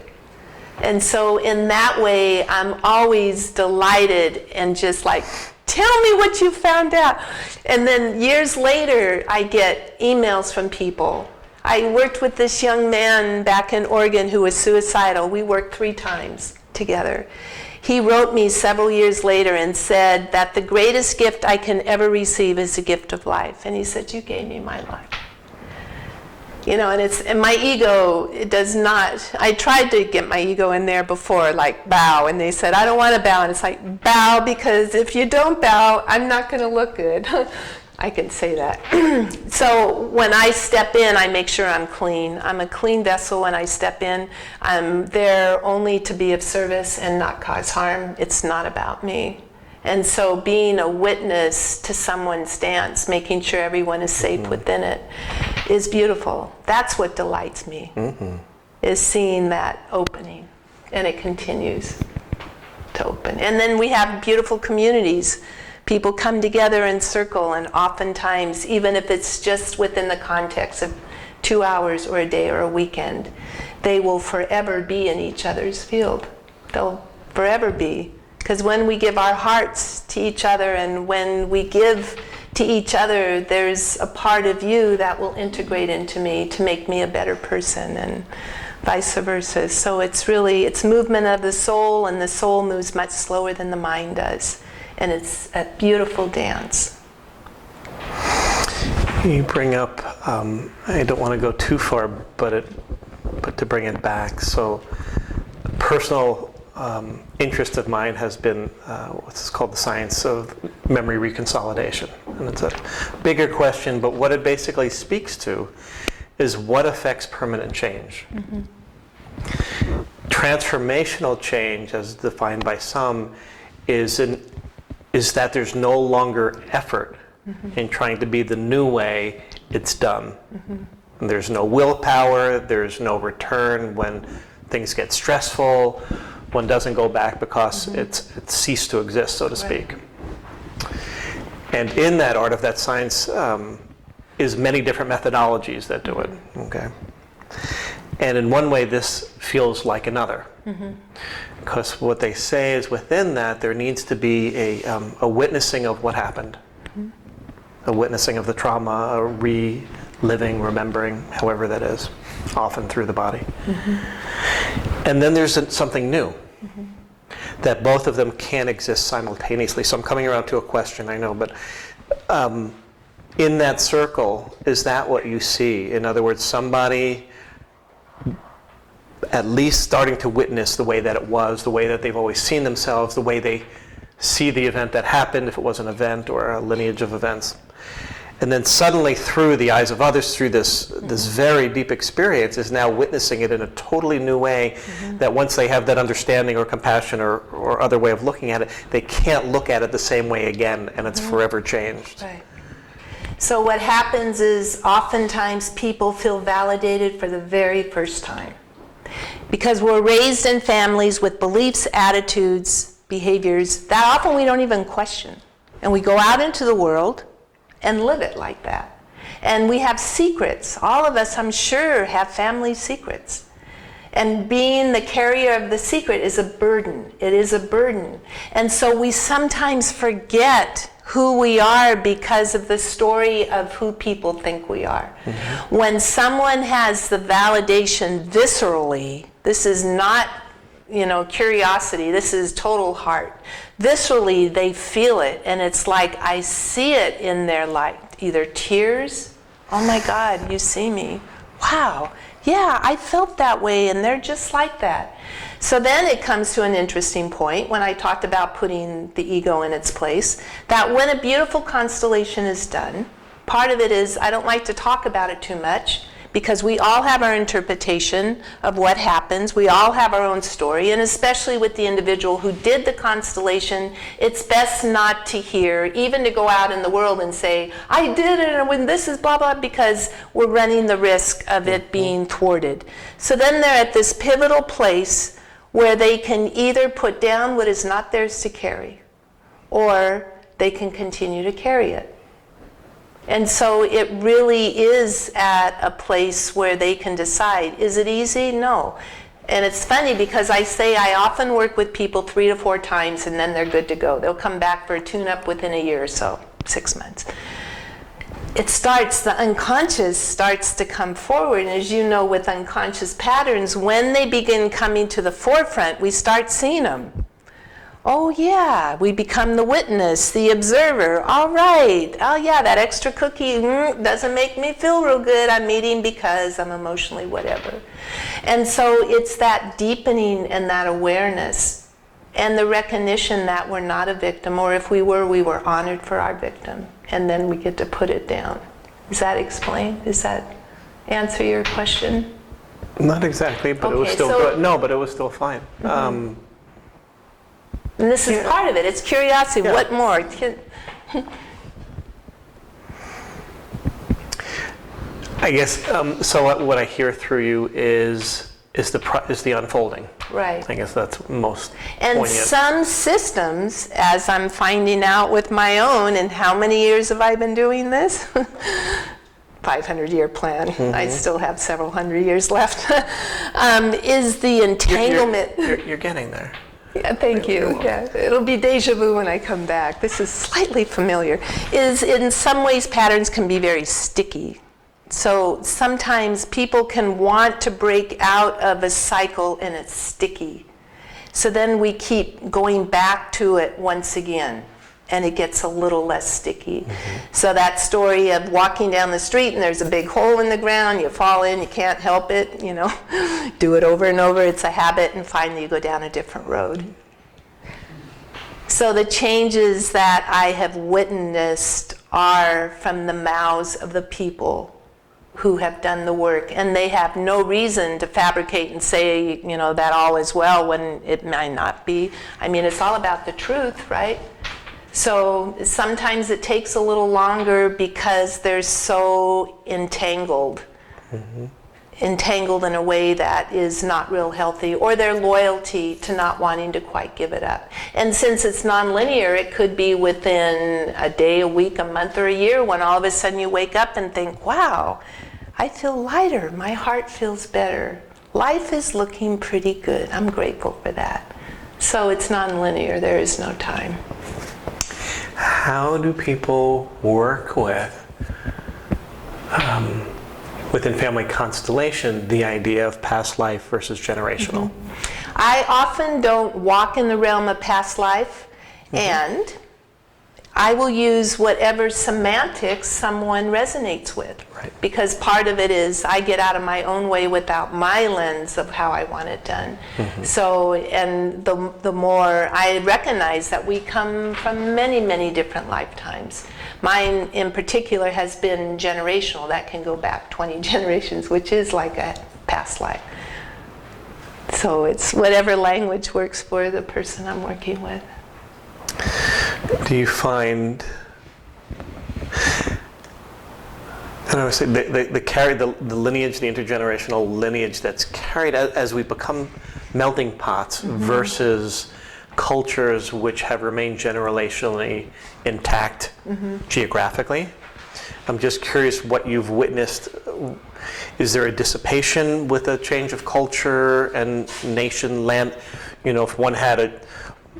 And so in that way, I'm always delighted and just like, tell me what you found out. And then years later, I get emails from people. I worked with this young man back in Oregon who was suicidal. We worked 3 times together. He wrote me several years later and said that the greatest gift I can ever receive is the gift of life. And he said, you gave me my life. And my ego, it does not, I tried to get my ego in there before, like bow, and they said, I don't want to bow. And it's like, bow, because if you don't bow, I'm not going to look good. I can say that. So when I step in, I make sure I'm clean. I'm a clean vessel when I step in. I'm there only to be of service and not cause harm. It's not about me. And so being a witness to someone's dance, making sure everyone is safe within it, is beautiful. That's what delights me, is seeing that opening. And it continues to open. And then we have beautiful communities. People come together in circle, and oftentimes, even if it's just within the context of 2 hours or a day or a weekend, they will forever be in each other's field. They'll forever be. Because when we give our hearts to each other and when we give to each other, there's a part of you that will integrate into me to make me a better person, and vice versa. So it's movement of the soul, and the soul moves much slower than the mind does. And it's a beautiful dance. You bring up, I don't want to go too far, but to bring it back. So, a personal interest of mine has been what's called the science of memory reconsolidation. And it's a bigger question, but what it basically speaks to is what affects permanent change. Transformational change, as defined by some, is that there's no longer effort in trying to be the new way it's done. And there's no willpower, there's no return when things get stressful, one doesn't go back because it's ceased to exist, so to speak. And in that art of that science, is many different methodologies that do it. Okay. And in one way, this feels like another. Because what they say is within that, there needs to be a witnessing of what happened. A witnessing of the trauma, a reliving, remembering, however that is, often through the body. And then there's something new. That both of them can exist simultaneously. So I'm coming around to a question, I know, but in that circle, is that what you see? In other words, somebody at least starting to witness the way that it was, the way that they've always seen themselves, the way they see the event that happened, if it was an event or a lineage of events. And then suddenly through the eyes of others, through this very deep experience, is now witnessing it in a totally new way, that once they have that understanding or compassion or other way of looking at it, they can't look at it the same way again, and it's forever changed. Right. So what happens is oftentimes people feel validated for the very first time. Because we're raised in families with beliefs, attitudes, behaviors that often we don't even question. And we go out into the world and live it like that. And we have secrets. All of us, I'm sure, have family secrets. And being the carrier of the secret is a burden. It is a burden. And so we sometimes forget who we are because of the story of who people think we are. When someone has the validation viscerally, this is not, curiosity, this is total heart. Viscerally, they feel it, and it's like I see it in their light. Either tears, oh my God, you see me. Wow, yeah, I felt that way, and they're just like that. So then it comes to an interesting point when I talked about putting the ego in its place, that when a beautiful constellation is done, part of it is I don't like to talk about it too much, because we all have our interpretation of what happens. We all have our own story, and especially with the individual who did the constellation, it's best not to hear, even to go out in the world and say, I did it, and when this is blah, blah, because we're running the risk of it being thwarted. So then they're at this pivotal place where they can either put down what is not theirs to carry, or they can continue to carry it. And so it really is at a place where they can decide. Is it easy? No. And it's funny because I often work with people 3 to 4 times and then they're good to go. They'll come back for a tune-up within a year or so, 6 months. The unconscious starts to come forward. And as you know, with unconscious patterns, when they begin coming to the forefront, we start seeing them. Oh yeah, we become the witness, the observer. All right, oh yeah, that extra cookie doesn't make me feel real good. I'm eating because I'm emotionally whatever. And so it's that deepening and that awareness and the recognition that we're not a victim, or if we were honored for our victim. And then we get to put it down. Does that explain? Does that answer your question? Not exactly, but it was still good. No, but it was still fine. And this is part of it. It's curiosity. Yeah. What more? I guess, so what I hear through you is the unfolding. Right. I guess that's most And poignant. some systems, as I'm finding out with my own, and how many years have I been doing this? 500-year plan. I still have several hundred years left. Is the entanglement. You're getting there. Yeah, thank you. Yeah, it'll be deja vu when I come back. This is slightly familiar. Is in some ways patterns can be very sticky. So sometimes people can want to break out of a cycle and it's sticky. So then we keep going back to it once again and it gets a little less sticky. So that story of walking down the street and there's a big hole in the ground, you fall in, you can't help it, do it over and over, it's a habit, and finally you go down a different road. So the changes that I have witnessed are from the mouths of the people who have done the work, and they have no reason to fabricate and say, that all is well when it might not be. I mean, it's all about the truth, right? So sometimes it takes a little longer because they're so entangled entangled in a way that is not real healthy, or their loyalty to not wanting to quite give it up. And since it's nonlinear, it could be within a day, a week, a month, or a year when all of a sudden you wake up and think, wow, I feel lighter, my heart feels better. Life is looking pretty good. I'm grateful for that. So it's nonlinear, there is no time. How do people work with, within family constellation, the idea of past life versus generational? I often don't walk in the realm of past life, and I will use whatever semantics someone resonates with. Right. Because part of it is I get out of my own way without my lens of how I want it done. So, and the more I recognize that we come from many, many different lifetimes. Mine in particular has been generational. That can go back 20 generations, which is like a past life. So it's whatever language works for the person I'm working with. Do you find, I don't know, say the lineage, the intergenerational lineage that's carried as we become melting pots versus cultures which have remained generationally intact geographically? I'm just curious what you've witnessed. Is there a dissipation with a change of culture and nation, land? You know, if one had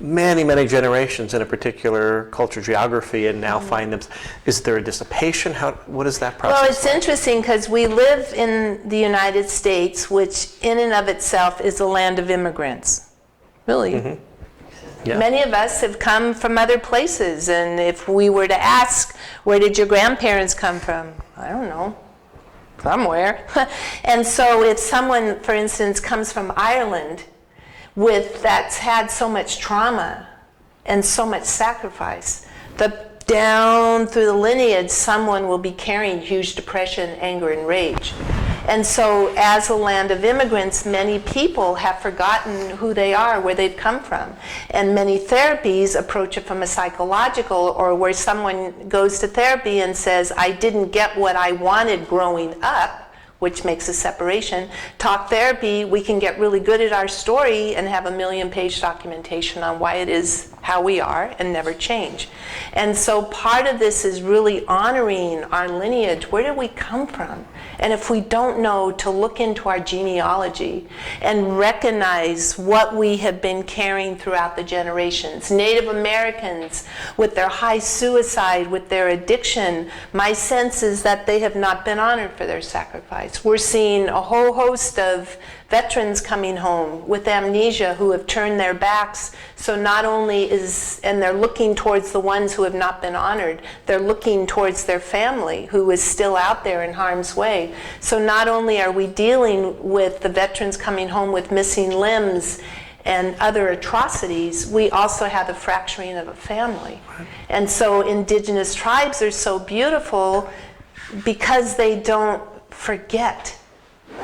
many, many generations in a particular culture, geography, and now find them, is there a dissipation? What is that process? Well, it's interesting because we live in the United States, which in and of itself is a land of immigrants. Really. Yeah. Many of us have come from other places, and if we were to ask, where did your grandparents come from? I don't know. Somewhere. And so if someone, for instance, comes from Ireland, that's had so much trauma and so much sacrifice, down through the lineage, someone will be carrying huge depression, anger, and rage. And so as a land of immigrants, many people have forgotten who they are, where they've come from. And many therapies approach it from a psychological, or where someone goes to therapy and says, I didn't get what I wanted growing up, which makes a separation. Talk therapy, we can get really good at our story and have a 1,000,000-page documentation on why it is how we are and never change. And so part of this is really honoring our lineage. Where did we come from? And if we don't know, to look into our genealogy and recognize what we have been carrying throughout the generations. Native Americans with their high suicide, with their addiction, my sense is that they have not been honored for their sacrifice. We're seeing a whole host of veterans coming home with amnesia who have turned their backs. So not only and they're looking towards the ones who have not been honored, they're looking towards their family who is still out there in harm's way. So not only are we dealing with the veterans coming home with missing limbs and other atrocities, we also have the fracturing of a family. And so indigenous tribes are so beautiful because they don't forget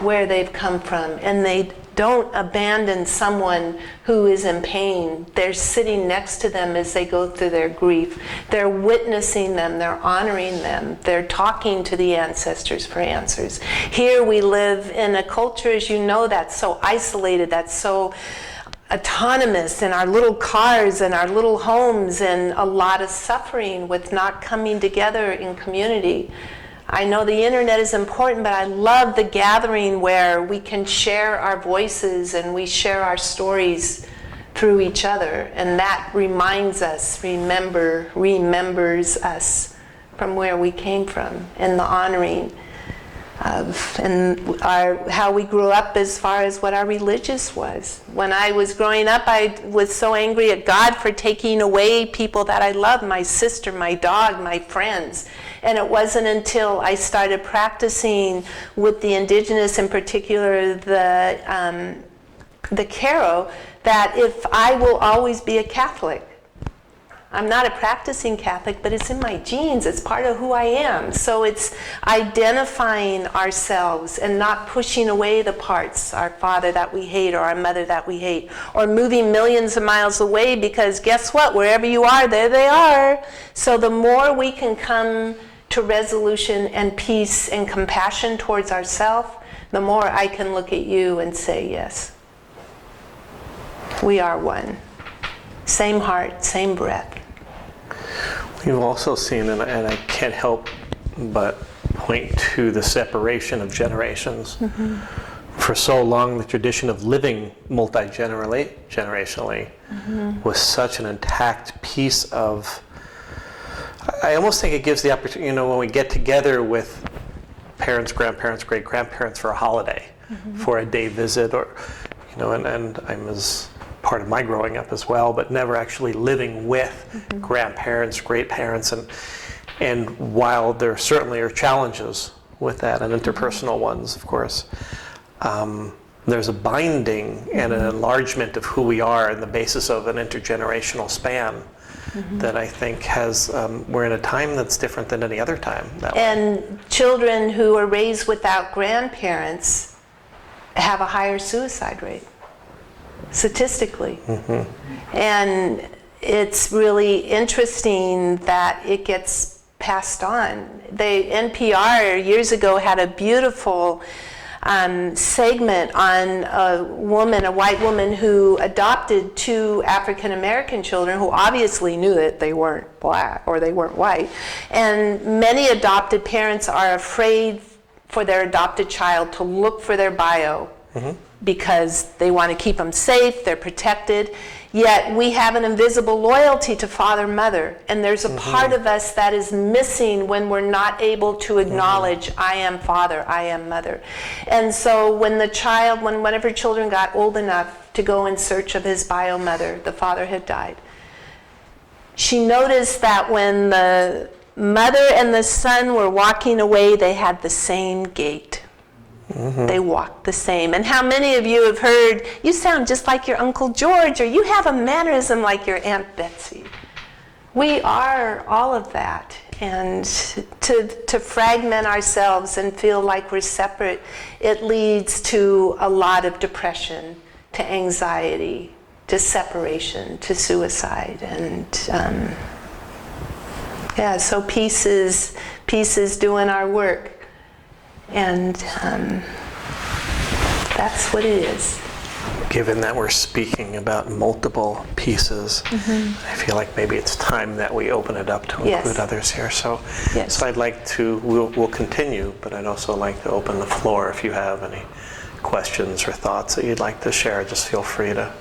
where they've come from, and they don't abandon someone who is in pain. They're sitting next to them as they go through their grief. They're witnessing them, they're honoring them, they're talking to the ancestors for answers. Here we live in a culture, as you know, that's so isolated, that's so autonomous in our little cars and our little homes, and a lot of suffering with not coming together in community. I know the internet is important, but I love the gathering where we can share our voices and we share our stories through each other. And that reminds us, remembers us from where we came from, and the honoring of, and how we grew up as far as what our religious was. When I was growing up, I was so angry at God for taking away people that I loved, my sister, my dog, my friends. And it wasn't until I started practicing with the indigenous, in particular the Karo, that if I will always be a Catholic. I'm not a practicing Catholic, but it's in my genes. It's part of who I am. So it's identifying ourselves and not pushing away the parts, our father that we hate or our mother that we hate, or moving millions of miles away, because guess what? Wherever you are, there they are. So the more we can come to resolution and peace and compassion towards ourselves, the more I can look at you and say, yes, we are one. Same heart, same breath. We've also seen, and I can't help but point to the separation of generations. For so long, the tradition of living multi-generationally was such an intact piece of, I almost think it gives the opportunity, when we get together with parents, grandparents, great-grandparents for a holiday, for a day visit, or, and I'm as part of my growing up as well, but never actually living with grandparents, great-parents, and while there certainly are challenges with that, and interpersonal ones, of course, there's a binding and an enlargement of who we are in the basis of an intergenerational span that I think has, we're in a time that's different than any other time. And children who are raised without grandparents have a higher suicide rate, statistically. And it's really interesting that it gets passed on. NPR years ago had a beautiful segment on a white woman who adopted 2 African American children who obviously knew that they weren't black or they weren't white. And many adopted parents are afraid for their adopted child to look for their bio because they want to keep them safe, they're protected. Yet we have an invisible loyalty to father, mother, and there's a part of us that is missing when we're not able to acknowledge, I am father, I am mother. And so when whenever children got old enough to go in search of his bio mother, the father had died, she noticed that when the mother and the son were walking away, they had the same gait. They walk the same. And how many of you have heard, you sound just like your Uncle George, or you have a mannerism like your Aunt Betsy? We are all of that. And to fragment ourselves and feel like we're separate, it leads to a lot of depression, to anxiety, to separation, to suicide. And so peace is doing our work. And that's what it is. Given that we're speaking about multiple pieces, I feel like maybe it's time that we open it up to include others here. So I'd like to, we'll continue, but I'd also like to open the floor if you have any questions or thoughts that you'd like to share. Just feel free to.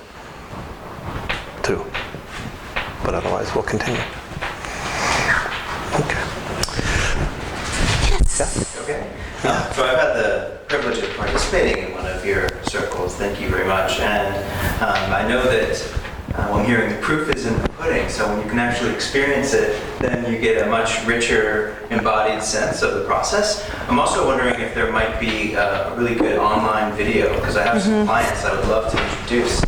But otherwise, we'll continue. Okay. Okay. So I've had the privilege of participating in one of your circles. Thank you very much. And I know that I'm hearing the proof is in the pudding. So when you can actually experience it, then you get a much richer embodied sense of the process. I'm also wondering if there might be a really good online video, because I have some clients I would love to introduce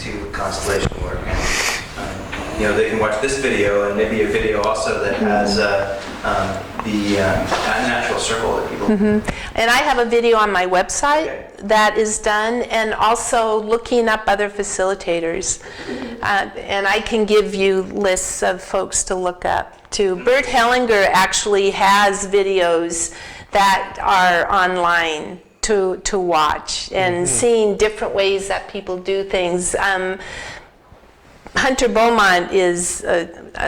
to constellation work. And they can watch this video and maybe a video also that has the natural circle that people. And I have a video on my website that is done, and also looking up other facilitators. And I can give you lists of folks to look up too. Bert Hellinger actually has videos that are online to watch, and seeing different ways that people do things. Hunter Beaumont is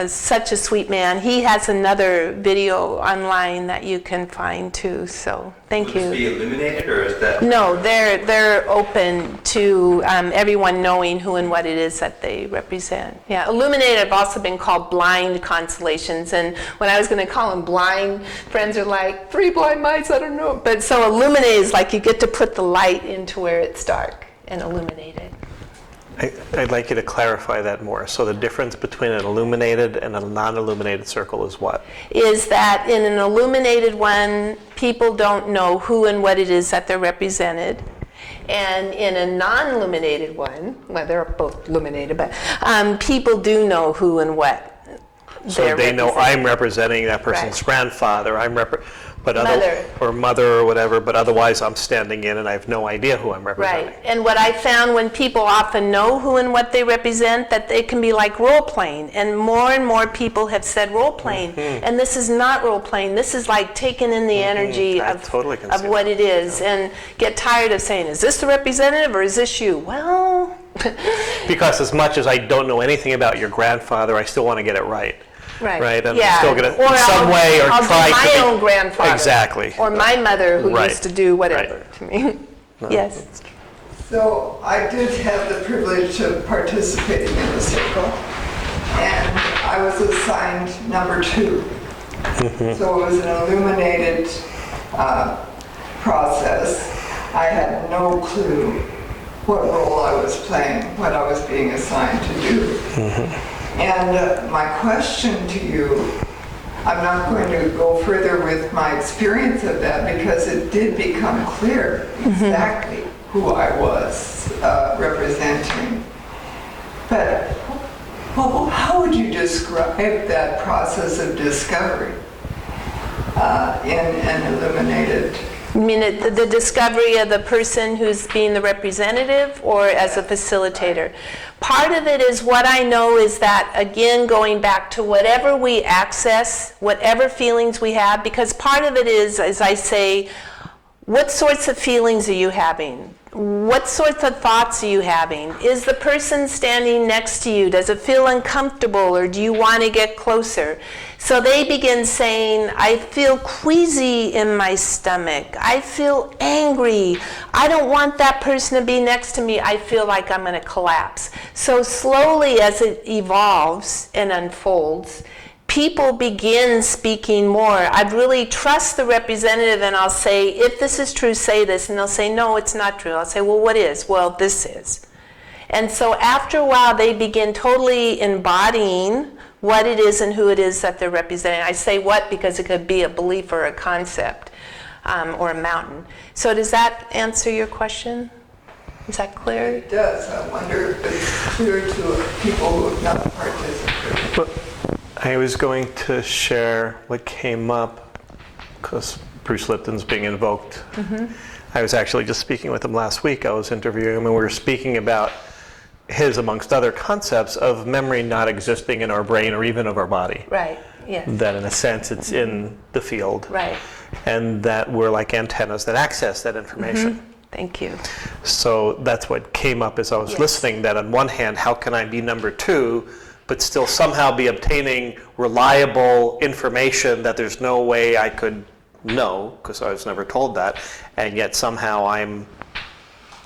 such a sweet man. He has another video online that you can find too. So thank you. Will this be illuminated, or is that? No, they're open to everyone knowing who and what it is that they represent. Yeah, illuminated have also been called blind constellations, and when I was going to call them blind, friends are like, 3 blind mice, I don't know. But so illuminated is like you get to put the light into where it's dark and illuminate it. I'd like you to clarify that more. So the difference between an illuminated and a non-illuminated circle is what? Is that in an illuminated one, people don't know who and what it is that they're represented. And in a non-illuminated one, well, they're both illuminated, but people do know who and what So they're they know representing. I'm representing that person's Right. grandfather, Mother. or mother or whatever, but otherwise I'm standing in and I have no idea who I'm representing. Right. And what I found when people often know who and what they represent, that it can be like role playing. And more people have said role playing. And this is not role playing. This is like taking in the energy I of, totally can of see what that. it is, and get tired of saying, is this the representative or is this you? Well, Because as much as I don't know anything about your grandfather, I still want to get it right. Right, and I'm still going to, in some way, or I'll try do my to be, own grandfather. Exactly. Or my mother who Right. used to do whatever Right. to me. Yes. So I did have the privilege of participating in the circle, and I was assigned number 2. So it was an illuminated process. I had no clue what role I was playing, what I was being assigned to do. And my question to you, I'm not going to go further with my experience of that because it did become clear exactly who I was representing. But how would you describe that process of discovery in an illuminated? You mean the discovery of the person who's being the representative, or as a facilitator? Part of it is, what I know is that, again, going back to whatever we access, whatever feelings we have, because part of it is, as I say, what sorts of feelings are you having? What sorts of thoughts are you having? Is the person standing next to you, does it feel uncomfortable, or do you want to get closer? So they begin saying, I feel queasy in my stomach. I feel angry. I don't want that person to be next to me. I feel like I'm going to collapse. So slowly, as it evolves and unfolds, people begin speaking more. I'd really trust the representative, and I'll say, if this is true, say this. And they'll say, no, it's not true. I'll say, well, what is? Well, this is. And so after a while, they begin totally embodying what it is and who it is that they're representing. I say what because it could be a belief or a concept or a mountain. So does that answer your question? Is that clear? It does. I wonder if it's clear to people who have not participated. But I was going to share what came up because Bruce Lipton's being invoked. I was actually just speaking with him last week. I was interviewing him, and we were speaking about his, amongst other concepts, of memory not existing in our brain or even of our body. Right, yes. That in a sense it's in the field. Right. And that we're like antennas that access that information. Thank you. So that's what came up as I was Yes. listening, that on one hand, how can I be number 2, but still somehow be obtaining reliable information that there's no way I could know, because I was never told that, and yet somehow I'm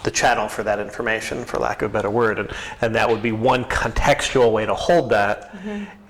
the channel for that information, for lack of a better word. And that would be one contextual way to hold that,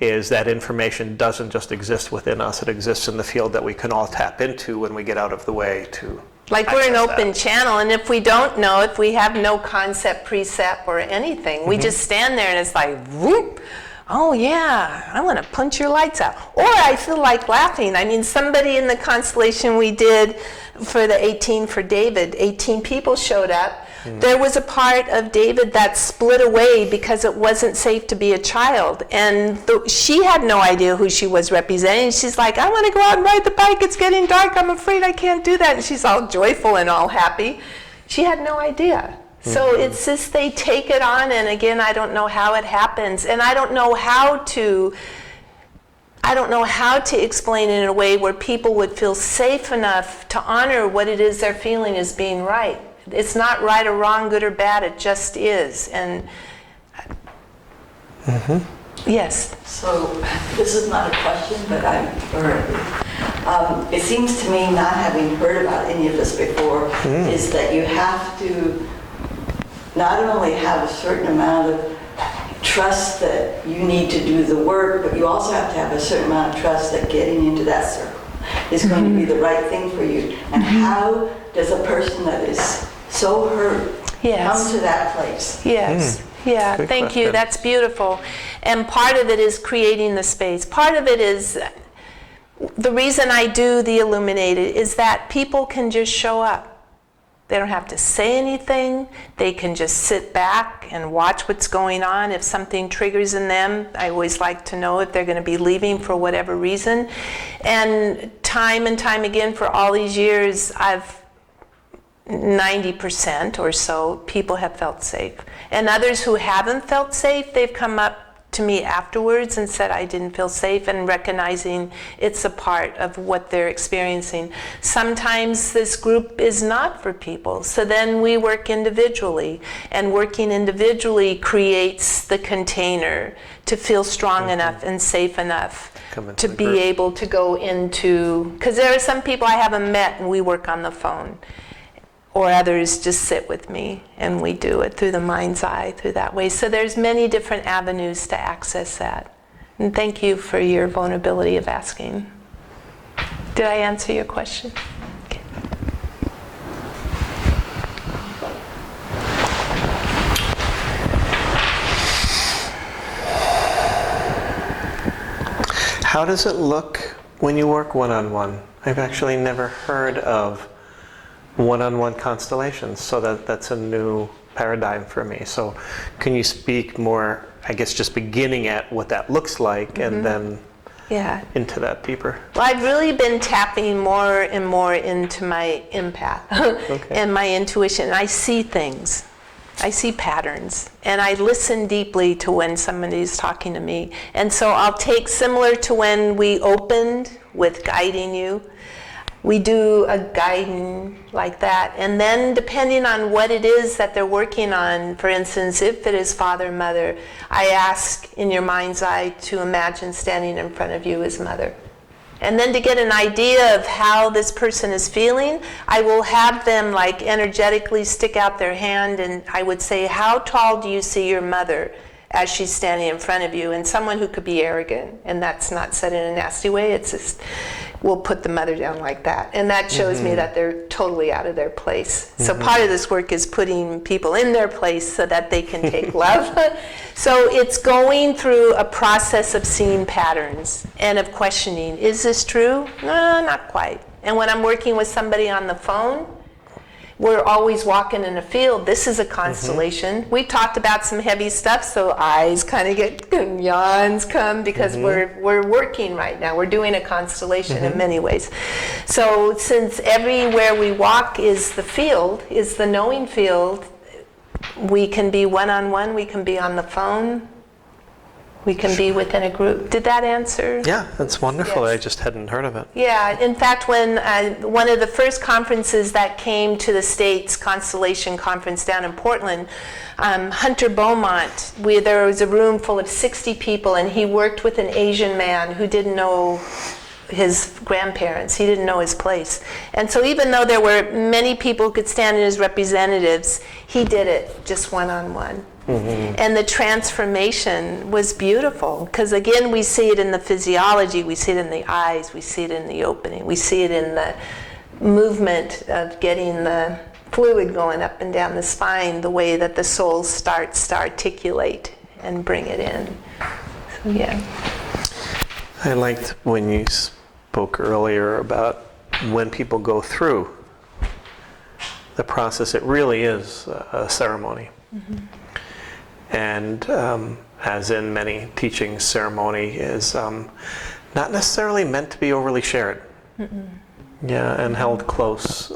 is that information doesn't just exist within us, it exists in the field that we can all tap into when we get out of the way to Like we're an access open that. channel, and if we don't know, if we have no concept, precept, or anything, we just stand there and it's like, whoop, oh yeah, I want to punch your lights out. Or I feel like laughing. I mean, somebody in the constellation we did for the 18 for David, 18 people showed up. There was a part of David that split away because it wasn't safe to be a child. And she had no idea who she was representing. She's like, I want to go out and ride the bike. It's getting dark. I'm afraid I can't do that. And she's all joyful and all happy. She had no idea. So it's just they take it on. And again, I don't know how it happens. And I don't know how to explain it in a way where people would feel safe enough to honor what it is they're feeling as being right. It's not right or wrong, good or bad, it just is. And yes. So this is not a question, but it seems to me, not having heard about any of this before, is that you have to not only have a certain amount of trust that you need to do the work, but you also have to have a certain amount of trust that getting into that circle is going to be the right thing for you. And how does a person that is so hurt come to that place? Yes. Yeah, Good thank you. question. That's beautiful. And part of it is creating the space. Part of it is, the reason I do the Illuminated is that people can just show up. They don't have to say anything. They can just sit back and watch what's going on. If something triggers in them, I always like to know if they're going to be leaving for whatever reason. And time again for all these years, 90% or so, people have felt safe. And others who haven't felt safe, they've come up to me afterwards and said, I didn't feel safe, and recognizing it's a part of what they're experiencing. Sometimes this group is not for people, so then we work individually, and working individually creates the container to feel strong enough and safe enough to be able to go into, because there are some people I haven't met and we work on the phone. Or others just sit with me and we do it through the mind's eye, through that way. So there's many different avenues to access that. And thank you for your vulnerability of asking. Did I answer your question? Okay. How does it look when you work one-on-one? I've actually never heard of one-on-one constellations, so that's a new paradigm for me. So can you speak more, I guess, just beginning at what that looks like, and then into that deeper? Well, I've really been tapping more and more into my empath and my intuition. I see things. I see patterns, and I listen deeply to when somebody's talking to me. And so I'll take, similar to when we opened with guiding you, we do a guiding like that, and then depending on what it is that they're working on, for instance, if it is father, mother, I ask in your mind's eye to imagine standing in front of you as mother. And then to get an idea of how this person is feeling, I will have them like energetically stick out their hand, and I would say, how tall do you see your mother as she's standing in front of you? And someone who could be arrogant, and that's not said in a nasty way, it's just, we'll put the mother down like that. And that shows me that they're totally out of their place. So part of this work is putting people in their place so that they can take love. So it's going through a process of seeing patterns and of questioning, is this true? No, not quite. And when I'm working with somebody on the phone, we're always walking in a field. This is a constellation. We talked about some heavy stuff, so eyes kind of get, yawns come, because we're working right now. We're doing a constellation in many ways. So since everywhere we walk is the field, is the knowing field, we can be one-on-one, we can be on the phone, we can be within a group. Did that answer? Yeah, that's wonderful. Yes. I just hadn't heard of it. Yeah, in fact, when one of the first conferences that came to the States, Constellation Conference down in Portland, Hunter Beaumont, there was a room full of 60 people, and he worked with an Asian man who didn't know his grandparents. He didn't know his place. And so even though there were many people who could stand in as representatives, he did it just one-on-one. And the transformation was beautiful, because again, we see it in the physiology, we see it in the eyes, we see it in the opening, we see it in the movement of getting the fluid going up and down the spine, the way that the soul starts to articulate and bring it in. So yeah. I liked when you spoke earlier about when people go through the process, it really is a ceremony. And as in many teachings, ceremony is not necessarily meant to be overly shared. Yeah, and held close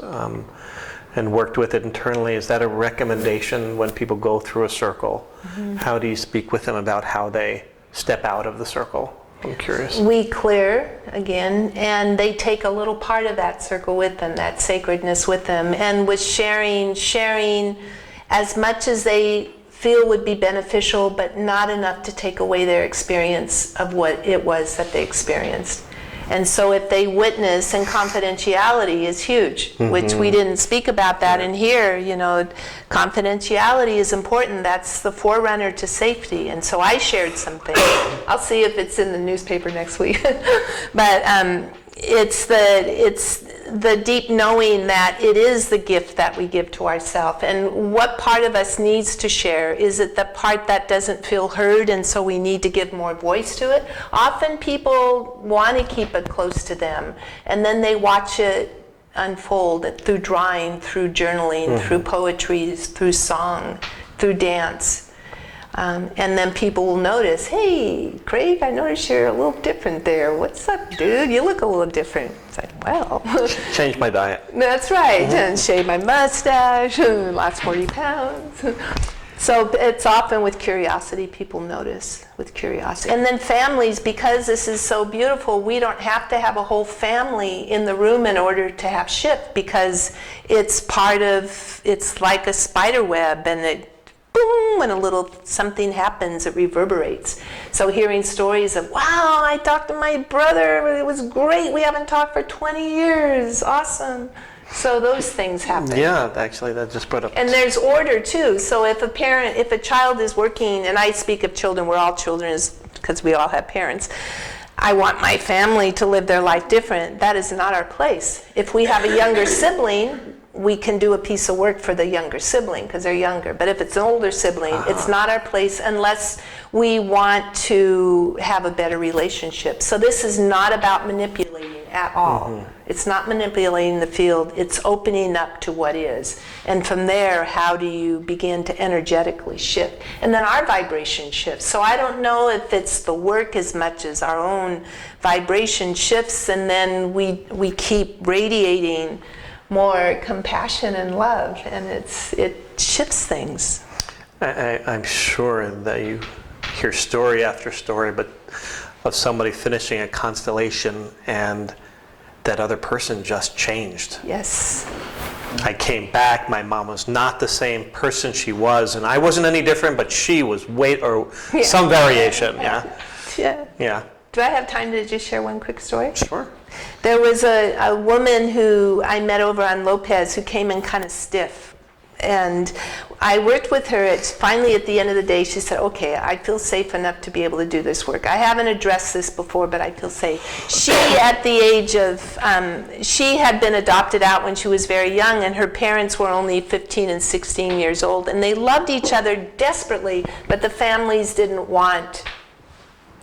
and worked with it internally. Is that a recommendation when people go through a circle? How do you speak with them about how they step out of the circle? I'm curious. We clear again, and they take a little part of that circle with them, that sacredness with them, and with sharing as much as they feel would be beneficial, but not enough to take away their experience of what it was that they experienced. And so if they witness, and confidentiality is huge, which we didn't speak about that in here, confidentiality is important. That's the forerunner to safety. And so I shared something. I'll see if it's in the newspaper next week. But it's the deep knowing that it is the gift that we give to ourselves. And what part of us needs to share? Is it the part that doesn't feel heard, and so we need to give more voice to it? Often people want to keep it close to them, and then they watch it unfold through drawing, through journaling, through poetry, through song, through dance. And then people will notice, hey, Craig, I noticed you're a little different there. What's up, dude? You look a little different. It's like, well. Change my diet. That's right. And shave my mustache, lost 40 pounds. So it's often with curiosity, people notice with curiosity. And then families, because this is so beautiful, we don't have to have a whole family in the room in order to have shift, because it's part of, it's like a spider web, and it, boom, when a little something happens, it reverberates. So hearing stories of, wow, I talked to my brother, it was great, we haven't talked for 20 years, awesome. So those things happen. Yeah, actually, that just brought up. And there's order too. So if a child is working, and I speak of children, we're all children because we all have parents. I want my family to live their life different. That is not our place. If we have a younger sibling, we can do a piece of work for the younger sibling because they're younger. But if it's an older sibling, it's not our place unless we want to have a better relationship. So this is not about manipulating at all. It's not manipulating the field, it's opening up to what is. And from there, how do you begin to energetically shift? And then our vibration shifts. So I don't know if it's the work as much as our own vibration shifts, and then we keep radiating more compassion and love, and it shifts things. I'm sure that you hear story after story, but of somebody finishing a constellation and that other person just changed. Yes. I came back, my mom was not the same person she was, and I wasn't any different, but she was some variation, yeah? Yeah. Do I have time to just share one quick story? Sure. There was a woman who I met over on Lopez who came in kind of stiff. And I worked with her. Finally, at the end of the day, she said, okay, I feel safe enough to be able to do this work. I haven't addressed this before, but I feel safe. She, at the age of, she had been adopted out when she was very young, and her parents were only 15 and 16 years old. And they loved each other desperately, but the families didn't want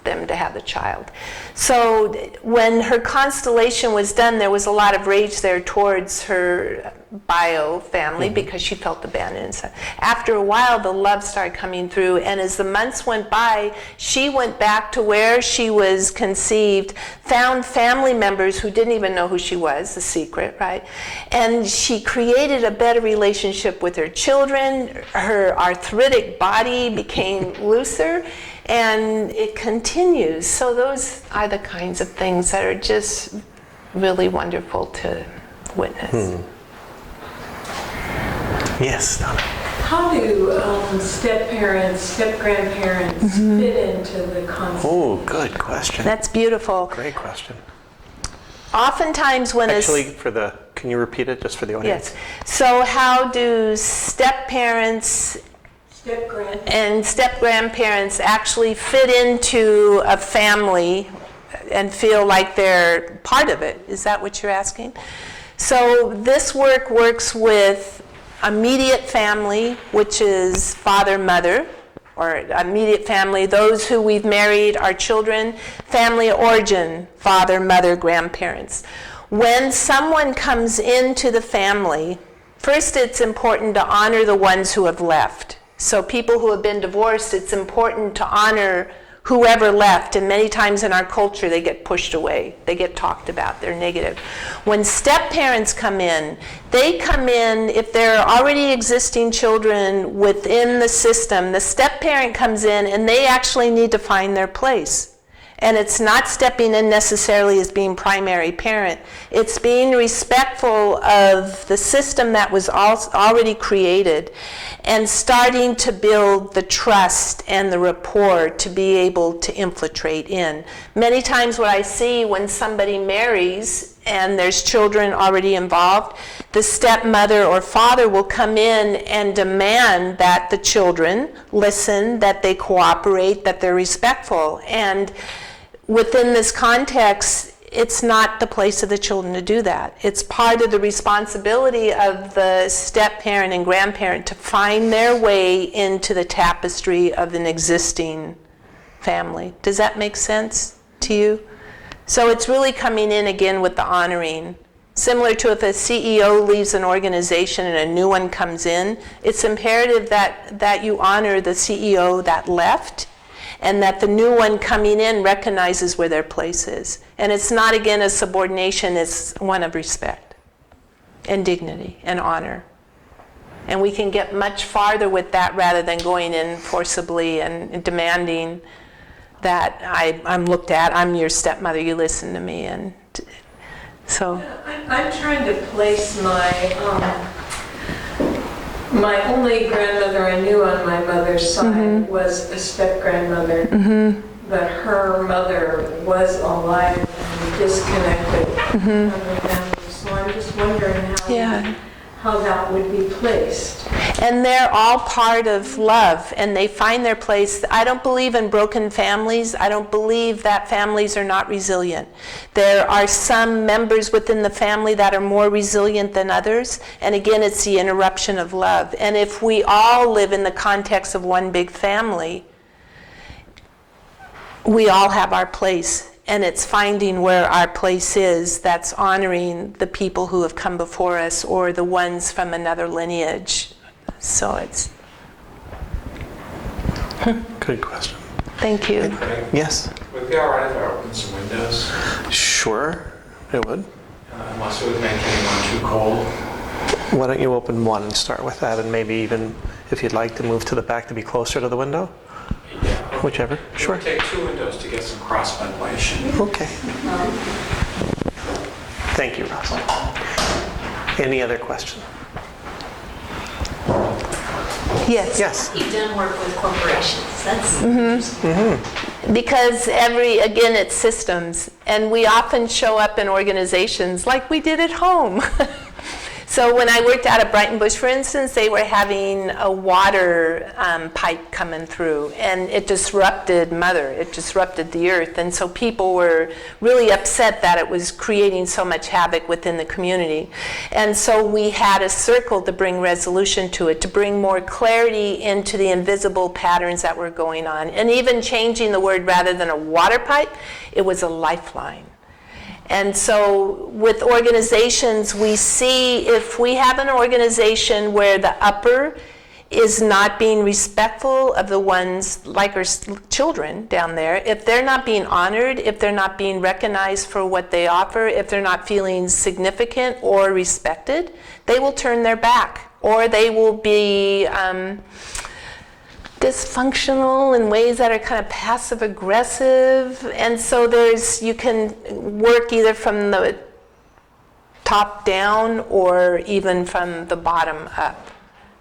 them to have the child. So when her constellation was done, there was a lot of rage there towards her bio family because she felt abandoned. After a while, the love started coming through, and as the months went by, she went back to where she was conceived, found family members who didn't even know who she was, the secret, right? And she created a better relationship with her children. Her arthritic body became looser, and it continues. So those are the kinds of things that are just really wonderful to witness. Yes, Donna. How do step-parents, step-grandparents fit into the concept? Oh, good question. That's beautiful. Great question. Oftentimes when Actually, can you repeat it just for the audience? Yes. So how do step-parents and step-grandparents actually fit into a family and feel like they're part of it? Is that what you're asking? So this work works with immediate family, which is father, mother, or immediate family, those who we've married, our children, family origin, father, mother, grandparents. When someone comes into the family, first it's important to honor the ones who have left. So people who have been divorced, it's important to honor whoever left, and many times in our culture they get pushed away, they get talked about, they're negative. When step-parents come in, they come in, if there are already existing children within the system, the step-parent comes in and they actually need to find their place. And it's not stepping in necessarily as being primary parent. It's being respectful of the system that was already created and starting to build the trust and the rapport to be able to infiltrate in. Many times what I see when somebody marries and there's children already involved, the stepmother or father will come in and demand that the children listen, that they cooperate, that they're respectful. And within this context, it's not the place of the children to do that. It's part of the responsibility of the step-parent and grandparent to find their way into the tapestry of an existing family. Does that make sense to you? So it's really coming in again with the honoring. Similar to if a CEO leaves an organization and a new one comes in, it's imperative that you honor the CEO that left, and that the new one coming in recognizes where their place is. And it's not, again, a subordination, it's one of respect and dignity and honor. And we can get much farther with that rather than going in forcibly and demanding that I'm looked at, I'm your stepmother, you listen to me. And so I'm trying to place my only grandmother I knew on my mother's side was a step-grandmother, but her mother was alive and disconnected from the family. So I'm just wondering how that would be placed. And they're all part of love, and they find their place. I don't believe in broken families. I don't believe that families are not resilient. There are some members within the family that are more resilient than others, and again, it's the interruption of love. And if we all live in the context of one big family, we all have our place. And it's finding where our place is that's honoring the people who have come before us or the ones from another lineage. So it's... Good question. Thank you. Yes? Would it be all right if I opened some windows? Sure, it would. Unless it would make anyone too cold. Why don't you open one and start with that, and maybe even, if you'd like, to move to the back to be closer to the window? Yeah. Whichever. It Sure. would take 2 windows to get some cross ventilation. Okay. Thank you, Ross. Any other question? Yes. Yes. You've done work with corporations. That's Because again, it's systems. And we often show up in organizations like we did at home. So when I worked out at Brighton Bush, for instance, they were having a water pipe coming through, and it disrupted it disrupted the earth. And so people were really upset that it was creating so much havoc within the community. And so we had a circle to bring resolution to it, to bring more clarity into the invisible patterns that were going on. And even changing the word, rather than a water pipe, it was a lifeline. And so with organizations, we see if we have an organization where the upper is not being respectful of the ones like our children down there, if they're not being honored, if they're not being recognized for what they offer, if they're not feeling significant or respected, they will turn their back, or they will be dysfunctional in ways that are kind of passive aggressive. And so you can work either from the top down or even from the bottom up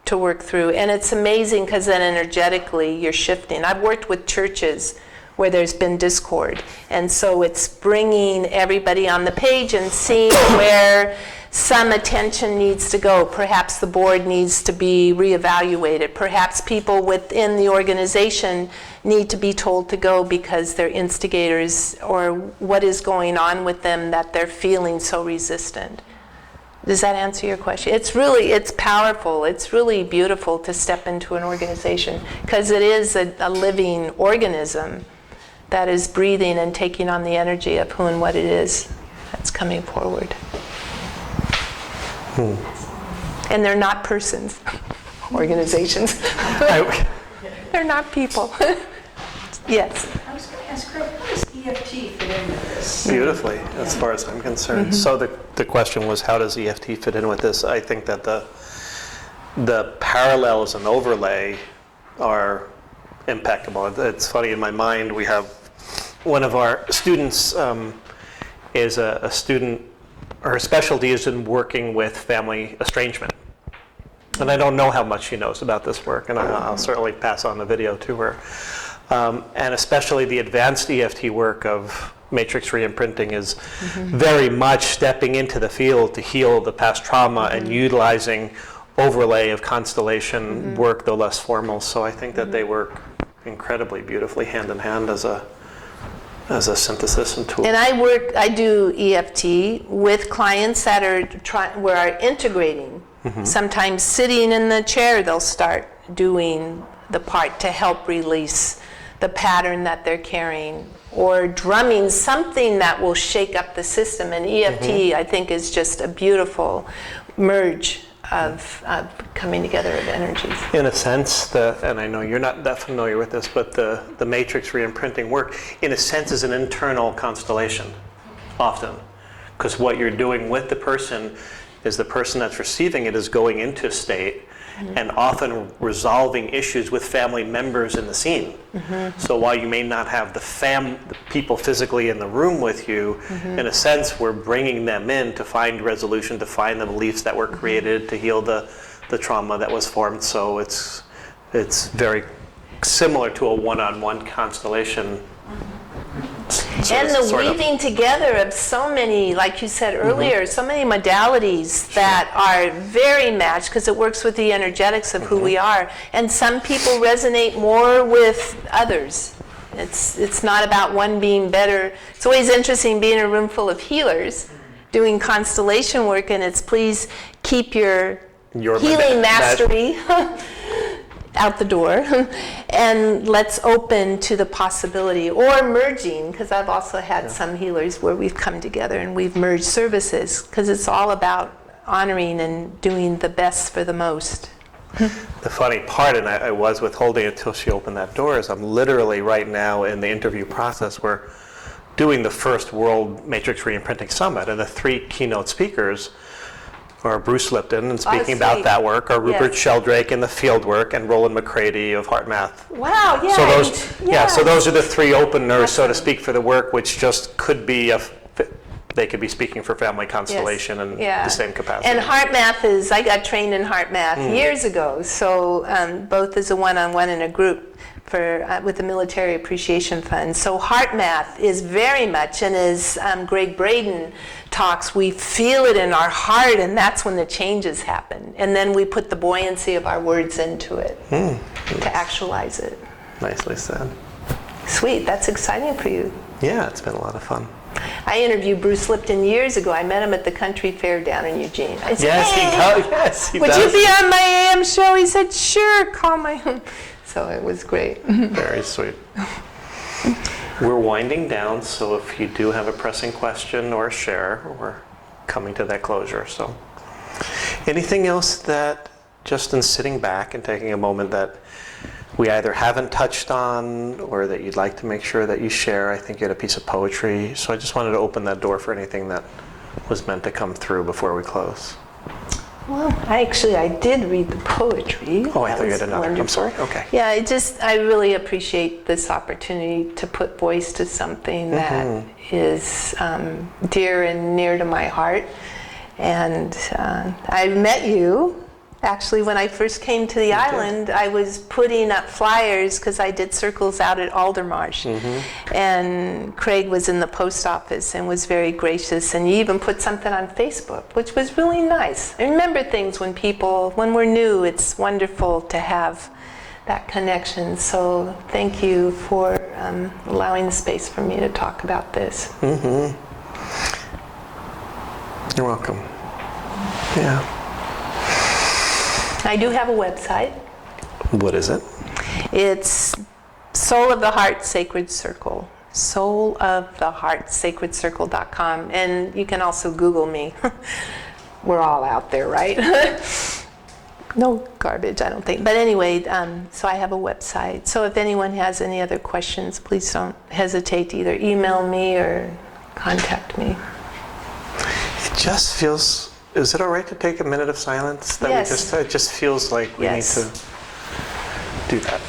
to work through. And it's amazing because then energetically you're shifting. I've worked with churches where there's been discord, and so it's bringing everybody on the page and seeing where some attention needs to go. Perhaps the board needs to be reevaluated. Perhaps people within the organization need to be told to go because they're instigators, or what is going on with them that they're feeling so resistant. Does that answer your question? It's powerful. It's really beautiful to step into an organization because it is a living organism that is breathing and taking on the energy of who and what it is that's coming forward. And they're not persons, organizations. They're not people. Yes. I was going to ask Craig, how does EFT fit into this? Beautifully, as far as I'm concerned. So the question was, how does EFT fit in with this? I think that the parallels and overlay are impeccable. It's funny, in my mind, we have one of our students is a student. Her specialty is in working with family estrangement. And I don't know how much she knows about this work, and I'll certainly pass on the video to her. And especially the advanced EFT work of matrix re-imprinting is very much stepping into the field to heal the past trauma and utilizing overlay of constellation work, though less formal. So I think that they work incredibly beautifully hand in hand as a synthesis and tool. And I do EFT with clients that are integrating. Sometimes sitting in the chair, they'll start doing the part to help release the pattern that they're carrying. or drumming, something that will shake up the system. And EFT, I think, is just a beautiful merge of coming together of energies. In a sense, and I know you're not that familiar with this, but the matrix re-imprinting work, in a sense, is an internal constellation, often. Because what you're doing with the person is the person that's receiving it is going into state and often resolving issues with family members in the scene. So while you may not have the people physically in the room with you, in a sense, we're bringing them in to find resolution, to find the beliefs that were created, to heal the trauma that was formed. So it's very similar to a one-on-one constellation. And the weaving together of so many, like you said earlier, so many modalities that are very matched because it works with the energetics of who we are. And some people resonate more with others. It's not about one being better. It's always interesting being in a room full of healers doing constellation work, and it's please keep your healing mastery out the door and let's open to the possibility, or merging, because I've also had some healers where we've come together and we've merged services, because it's all about honoring and doing the best for the most. The funny part, and I was withholding it until she opened that door, is I'm literally right now in the interview process. We're doing the first World Matrix Re-imprinting Summit, and the 3 keynote speakers are Bruce Lipton and speaking about that work, or Rupert Sheldrake in the field work, and Roland McCready of Heart Math. Wow, yeah. So those are the 3 openers, so to speak, for the work, which just could be they could be speaking for family constellation in the same capacity. And Heart Math I got trained in Heart Math years ago, so both as a one-on-one and a group with the Military Appreciation Fund. So Heart Math is very much, and as Greg Braden talks, we feel it in our heart, and that's when the changes happen. And then we put the buoyancy of our words into it to actualize it. Nicely said. Sweet, that's exciting for you. Yeah, it's been a lot of fun. I interviewed Bruce Lipton years ago. I met him at the country fair down in Eugene. I said, Yes, he would does. you be on my AM show? He said, sure, call my... So it was great. Very sweet. We're winding down, so if you do have a pressing question or share, we're coming to that closure. So, anything else that, just in sitting back and taking a moment, that we either haven't touched on or that you'd like to make sure that you share? I think you had a piece of poetry, so I just wanted to open that door for anything that was meant to come through before we close. Well, I did read the poetry. Oh, I thought you had That was another. I'm wonderful. sorry. Okay. Yeah, I really appreciate this opportunity to put voice to something that is dear and near to my heart. And I met you. Actually, when I first came to the island, I was putting up flyers because I did circles out at Aldermarsh. And Craig was in the post office and was very gracious. And you even put something on Facebook, which was really nice. I remember things when we're new, it's wonderful to have that connection. So thank you for allowing the space for me to talk about this. You're welcome. Yeah. I do have a website. What is it? It's Soul of the Heart Sacred Circle. souloftheheartsacredcircle.com. And you can also Google me. We're all out there, right? No garbage, I don't think. But anyway, so I have a website. So if anyone has any other questions, please don't hesitate to either email me or contact me. It just feels... Is it all right to take a minute of silence? Yes. It just feels like we need to do that.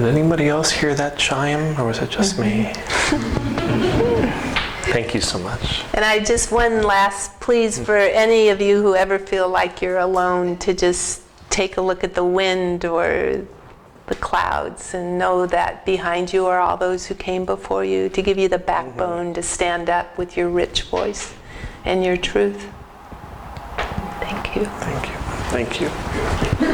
Did anybody else hear that chime, or was it just me? Thank you so much. And I just, one last please for any of you who ever feel like you're alone, to just take a look at the wind or the clouds and know that behind you are all those who came before you, to give you the backbone to stand up with your rich voice and your truth. Thank you. Thank you. Thank you.